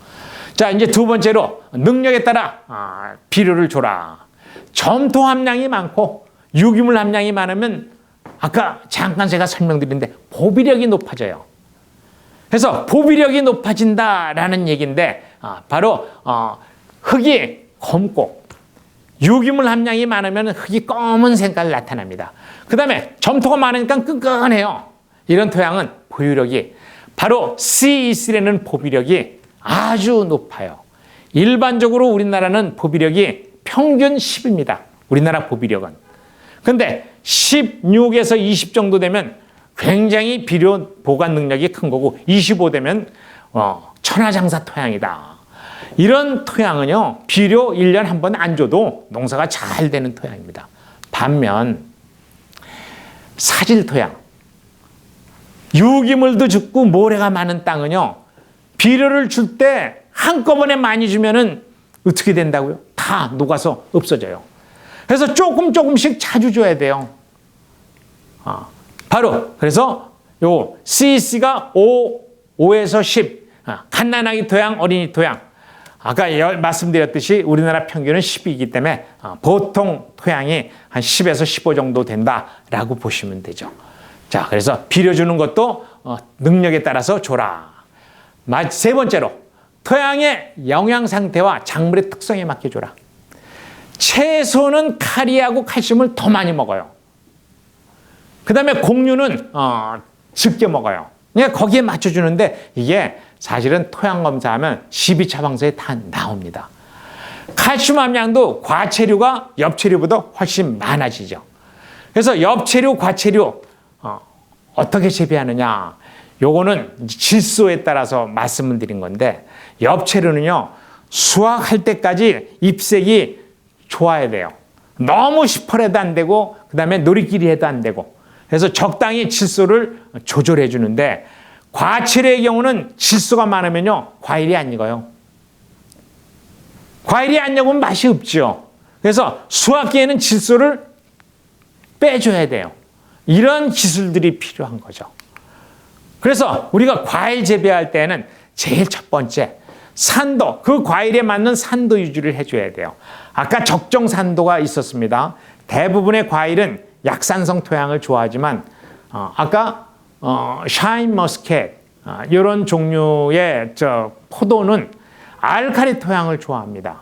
자, 이제 두 번째로 능력에 따라 비료를 줘라. 점토 함량이 많고 유기물 함량이 많으면 아까 잠깐 제가 설명드렸는데 보비력이 높아져요. 그래서 보비력이 높아진다라는 얘기인데 바로 흙이 검고 유기물 함량이 많으면 흙이 검은 색깔 나타납니다. 그 다음에 점토가 많으니까 끈끈해요. 이런 토양은 보유력이 바로 CEC라는 보비력이 아주 높아요. 일반적으로 우리나라는 보비력이 평균 10입니다. 우리나라 보비력은. 근데 16에서 20 정도 되면 굉장히 비료 보관 능력이 큰 거고 25 되면 천하장사 토양이다. 이런 토양은요 비료 1년 한 번 안 줘도 농사가 잘 되는 토양입니다. 반면 사질 토양, 유기물도 적고 모래가 많은 땅은요 비료를 줄 때 한꺼번에 많이 주면은 어떻게 된다고요? 다 녹아서 없어져요. 그래서 조금씩 자주 줘야 돼요. 바로 그래서 요 CEC가 5에서 10, 갓난아기 토양, 어린이 토양. 아까 말씀드렸듯이 우리나라 평균은 10이기 때문에 보통 토양이 한 10에서 15 정도 된다라고 보시면 되죠. 자, 그래서 비료 주는 것도 능력에 따라서 줘라. 세 번째로 토양의 영양 상태와 작물의 특성에 맞게 줘라. 채소는 카리하고 칼슘을 더 많이 먹어요. 그 다음에 곡류는 적게 먹어요. 그러니까 거기에 맞춰주는데 이게 사실은 토양 검사하면 12차방서에 다 나옵니다. 칼슘 함량도 과체류가 엽체류보다 훨씬 많아지죠. 그래서 엽체류, 과체류 어떻게 재배하느냐. 요거는 질소에 따라서 말씀을 드린 건데 엽체류는요. 수확할 때까지 잎색이 좋아야 돼요. 너무 시퍼래도 안 되고 그 다음에 노리끼리 해도 안 되고 그래서 적당히 질소를 조절해 주는데 과체류의 경우는 질소가 많으면요. 과일이 안 익어요. 과일이 안 익으면 맛이 없죠. 그래서 수확기에는 질소를 빼줘야 돼요. 이런 기술들이 필요한 거죠. 그래서 우리가 과일 재배할 때는 제일 첫 번째 산도, 그 과일에 맞는 산도 유지를 해줘야 돼요. 아까 적정 산도가 있었습니다. 대부분의 과일은 약산성 토양을 좋아하지만 아까 샤인 머스켓 이런 종류의 포도는 알칼리 토양을 좋아합니다.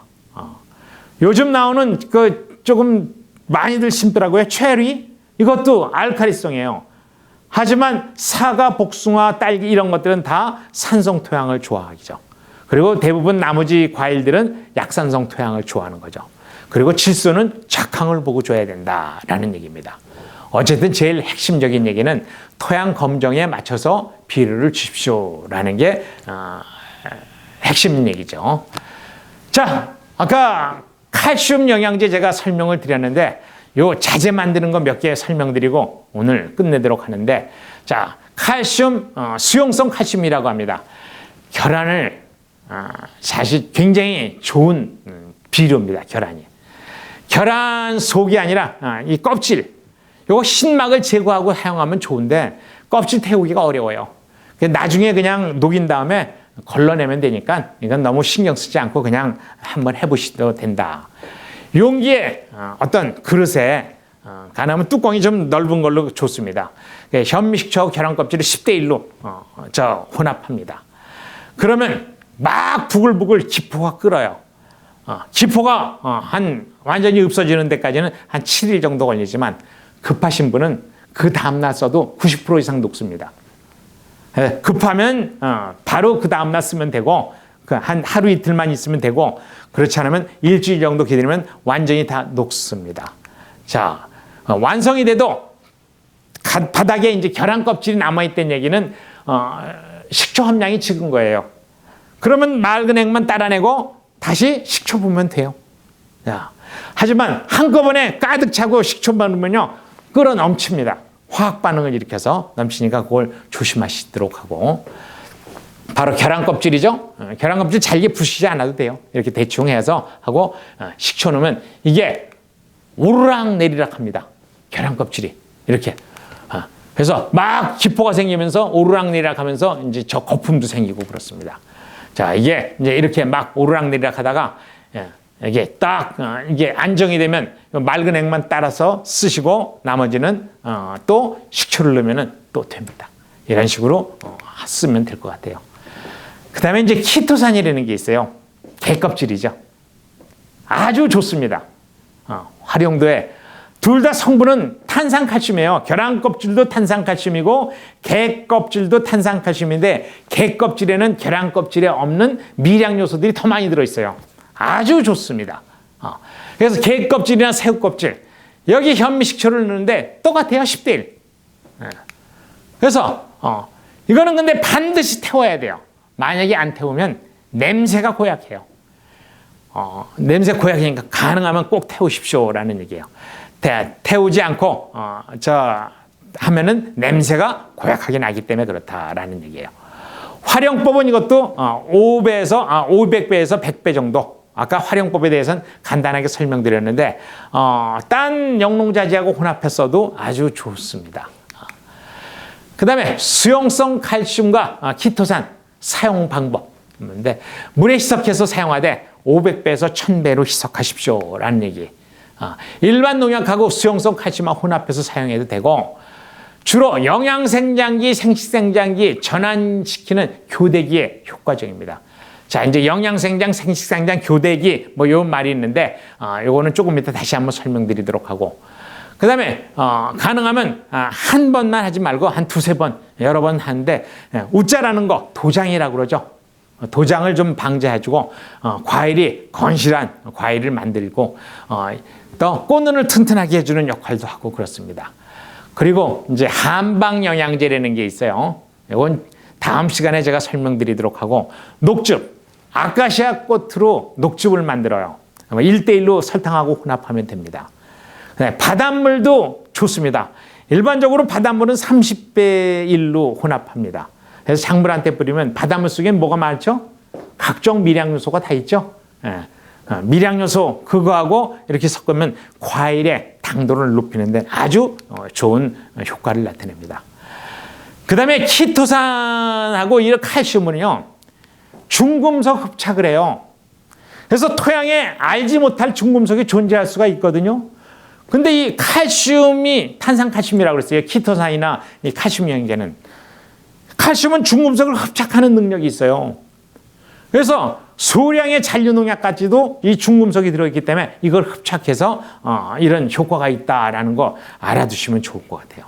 요즘 나오는 그 조금 많이들 심더라고요. 체리 이것도 알칼리성이에요. 하지만 사과, 복숭아, 딸기 이런 것들은 다 산성 토양을 좋아하죠. 그리고 대부분 나머지 과일들은 약산성 토양을 좋아하는 거죠. 그리고 질소는 작황을 보고 줘야 된다라는 얘기입니다. 어쨌든 제일 핵심적인 얘기는 토양 검정에 맞춰서 비료를 주십시오라는 게 핵심 얘기죠. 자, 아까 칼슘 영양제 제가 설명을 드렸는데 요 자재 만드는 거 몇 개 설명드리고 오늘 끝내도록 하는데 자, 칼슘 수용성 칼슘이라고 합니다. 계란을 사실 굉장히 좋은 비료입니다. 계란 속이 아니라 이 껍질, 요거 신막을 제거하고 사용하면 좋은데 껍질 태우기가 어려워요. 나중에 그냥 녹인 다음에 걸러내면 되니까 이건 너무 신경 쓰지 않고 그냥 한번 해보셔도 된다. 용기에 어떤 그릇에 가능하면 뚜껑이 좀 넓은 걸로 좋습니다. 현미식초하고 계란 껍질을 10대 1로 혼합합니다. 그러면 막 부글부글 기포가 끓어요. 기포가 완전히 없어지는 데까지는 한 7일 정도 걸리지만 급하신 분은 그 다음날 써도 90% 이상 녹습니다. 급하면 바로 그 다음날 쓰면 되고 한 하루 이틀만 있으면 되고 그렇지 않으면 일주일 정도 기다리면 완전히 다 녹습니다. 자, 완성이 돼도 바닥에 이제 계란 껍질이 남아있다는 얘기는 식초 함량이 적은 거예요. 그러면 맑은 액만 따라내고 다시 식초 부으면 돼요. 자, 하지만 한꺼번에 가득 차고 식초 부으면요 끓어 넘칩니다. 화학 반응을 일으켜서 넘치니까 그걸 조심하시도록 하고, 바로 계란 껍질이죠. 계란 껍질 잘게 부시지 않아도 돼요. 이렇게 대충 해서 하고 식초 넣으면 이게 오르락 내리락 합니다. 계란 껍질이 이렇게. 그래서 막 기포가 생기면서 오르락 내리락 하면서 이제 저 거품도 생기고 그렇습니다. 자, 이게 이제 이렇게 막 오르락 내리락 하다가 이게 딱 이게 안정이 되면 맑은 액만 따라서 쓰시고 나머지는 또 식초를 넣으면 또 됩니다. 이런 식으로 쓰면 될 것 같아요. 그 다음에 이제 키토산이라는 게 있어요. 게 껍질이죠. 아주 좋습니다. 활용도에 둘 다 성분은 탄산칼슘이에요. 계란 껍질도 탄산칼슘이고 게 껍질도 탄산칼슘인데 게 껍질에는 계란 껍질에 없는 미량 요소들이 더 많이 들어있어요. 아주 좋습니다. 그래서 게 껍질이나 새우 껍질, 여기 현미식초를 넣는데 똑같아요. 10대 1. 그래서 이거는 근데 반드시 태워야 돼요. 만약에 안 태우면 냄새가 고약해요. 냄새 고약이니까 가능하면 꼭 태우십시오라는 얘기예요. 태우지 않고 하면은 냄새가 고약하게 나기 때문에 그렇다라는 얘기예요. 활용법은 이것도 500배에서 100배 정도. 아까 활용법에 대해서는 간단하게 설명드렸는데 딴 영농자재하고 혼합했어도 아주 좋습니다. 그 다음에 수용성 칼슘과 키토산 사용 방법인데 물에 희석해서 사용하되 500배에서 1000배로 희석하십시오라는 얘기. 일반 농약하고 수용성 칼슘하고 혼합해서 사용해도 되고 주로 영양생장기, 생식생장기 전환시키는 교대기에 효과적입니다. 자, 이제 영양생장, 생식생장, 교대기 뭐 이런 말이 있는데 요거는 조금 이따 다시 한번 설명드리도록 하고, 그 다음에 가능하면 한 번만 하지 말고 한 두세 번 여러 번 하는데 우짜라는 거 도장이라고 그러죠. 도장을 좀 방지해주고 과일이 건실한 과일을 만들고 또 꽃눈을 튼튼하게 해주는 역할도 하고 그렇습니다. 그리고 이제 한방 영양제라는 게 있어요. 이건 다음 시간에 제가 설명드리도록 하고, 녹즙, 아카시아 꽃으로 녹즙을 만들어요. 1대1로 설탕하고 혼합하면 됩니다. 바닷물도 좋습니다. 일반적으로 바닷물은 30배 1로 혼합합니다. 그래서 작물한테 뿌리면 바닷물 속에 뭐가 많죠? 각종 미량 요소가 다 있죠. 미량 요소 그거하고 이렇게 섞으면 과일의 당도를 높이는데 아주 좋은 효과를 나타냅니다. 그 다음에 키토산하고 이 칼슘은요 중금속 흡착을 해요. 그래서 토양에 알지 못할 중금속이 존재할 수가 있거든요. 근데 이 칼슘이 탄산칼슘이라고 그랬어요. 키토산이나 이 칼슘 영양제는. 칼슘은 중금속을 흡착하는 능력이 있어요. 그래서 소량의 잔류농약까지도 이 중금속이 들어있기 때문에 이걸 흡착해서 이런 효과가 있다라는 거 알아두시면 좋을 것 같아요.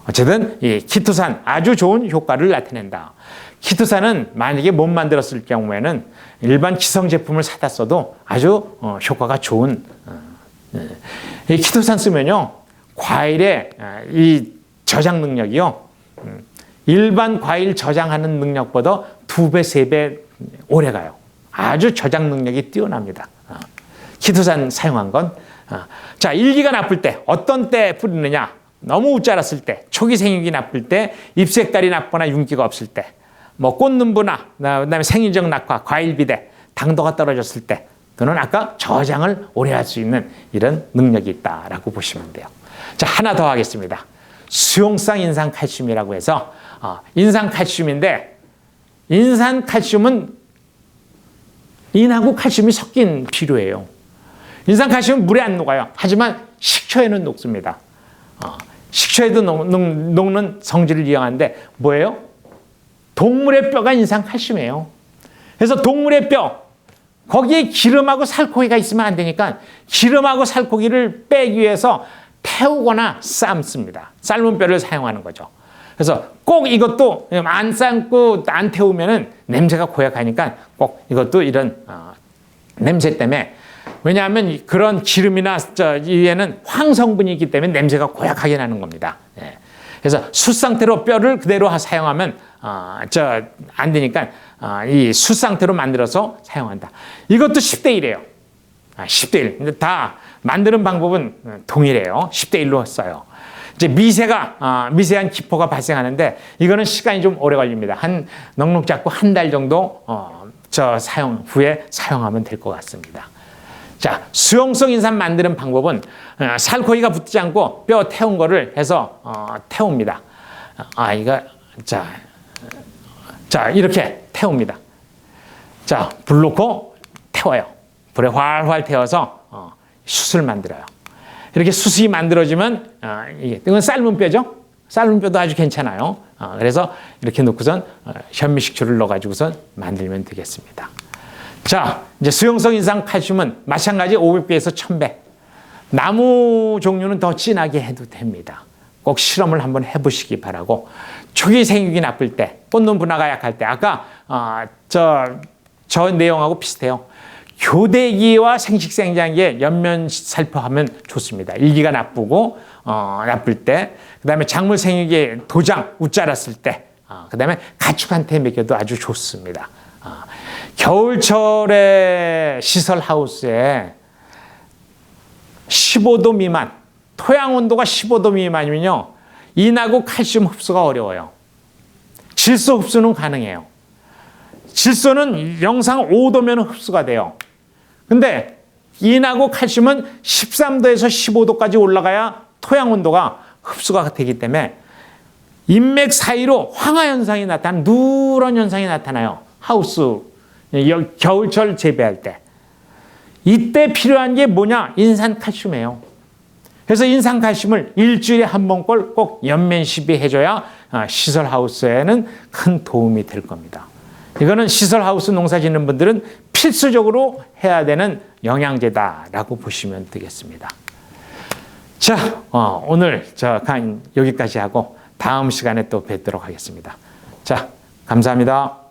어쨌든 이 키토산 아주 좋은 효과를 나타낸다. 키토산은 만약에 못 만들었을 경우에는 일반 기성 제품을 사다 써도 아주 효과가 좋은 이 키토산 쓰면요 과일의 이 저장 능력이요 일반 과일 저장하는 능력보다 2배, 3배 오래 가요. 아주 저장 능력이 뛰어납니다. 키토산 사용한 건. 자, 일기가 나쁠 때 어떤 때 뿌리느냐? 너무 우짜랐을 때, 초기 생육이 나쁠 때, 잎 색깔이 나쁘거나 윤기가 없을 때, 뭐 꽃눈부나 그다음에 생리적 낙화, 과일 비대, 당도가 떨어졌을 때 또는 아까 저장을 오래 할 수 있는 이런 능력이 있다라고 보시면 돼요. 자, 하나 더 하겠습니다. 수용성 인산칼슘이라고 해서 인산칼슘인데 인산칼슘은 인하고 칼슘이 섞인 비료예요. 인산칼슘은 물에 안 녹아요. 하지만 식초에는 녹습니다. 식초에도 녹는 성질을 이용하는데 뭐예요? 동물의 뼈가 인산칼슘이에요. 그래서 동물의 뼈, 거기에 기름하고 살코기가 있으면 안 되니까 기름하고 살코기를 빼기 위해서 태우거나 삶습니다. 삶은 뼈를 사용하는 거죠. 그래서 꼭 이것도 안 삶고 안 태우면은 냄새가 고약하니까 꼭 이것도 이런 냄새 때문에, 왜냐하면 그런 기름이나 이에는 황성분이 있기 때문에 냄새가 고약하게 나는 겁니다. 예. 그래서 숯 상태로 뼈를 그대로 사용하면 안 되니까 이 숯 상태로 만들어서 사용한다. 이것도 10대 1이에요. 10대 1. 근데 다 만드는 방법은 동일해요. 10대 1로 써요. 이제 미세한 기포가 발생하는데 이거는 시간이 좀 오래 걸립니다. 넉넉 잡고 한 달 정도 사용 후에 사용하면 될 것 같습니다. 자, 수용성 인산 만드는 방법은 살코기가 붙지 않고 뼈 태운 거를 해서 태웁니다. 이렇게 태웁니다. 자, 불 놓고 태워요. 불에 활활 태워서 숯을 만들어요. 이렇게 숯이 만들어지면 이건 삶은 뼈죠. 삶은 뼈도 아주 괜찮아요. 그래서 이렇게 놓고선 현미식초를 넣어가지고선 만들면 되겠습니다. 자, 이제 수용성 인산 칼슘은 마찬가지 500배에서 1000배. 나무 종류는 더 진하게 해도 됩니다. 꼭 실험을 한번 해보시기 바라고. 초기 생육이 나쁠 때, 꽃눈 분화가 약할 때, 아까 저 내용하고 비슷해요. 교대기와 생식생장기에 연면 살포하면 좋습니다. 일기가 나쁘고 나쁠 때, 그다음에 작물 생육에 도장 우짜랐을 때, 그다음에 가축한테 먹여도 아주 좋습니다. 겨울철에 시설 하우스에 15도 미만, 토양 온도가 15도 미만이면요, 인하고 칼슘 흡수가 어려워요. 질소 흡수는 가능해요. 질소는 영상 5도면 흡수가 돼요. 근데 인하고 칼슘은 13도에서 15도까지 올라가야 토양 온도가 흡수가 되기 때문에 인맥 사이로 황화 현상이 나타나는, 누런 현상이 나타나요. 하우스 겨울철 재배할 때. 이때 필요한 게 뭐냐? 인산칼슘이에요. 그래서 인산칼슘을 일주일에 한 번꼴 꼭 연면 시비해줘야 시설 하우스에는 큰 도움이 될 겁니다. 이거는 시설 하우스 농사 짓는 분들은 필수적으로 해야 되는 영양제다라고 보시면 되겠습니다. 자, 오늘 여기까지 하고 다음 시간에 또 뵙도록 하겠습니다. 자, 감사합니다.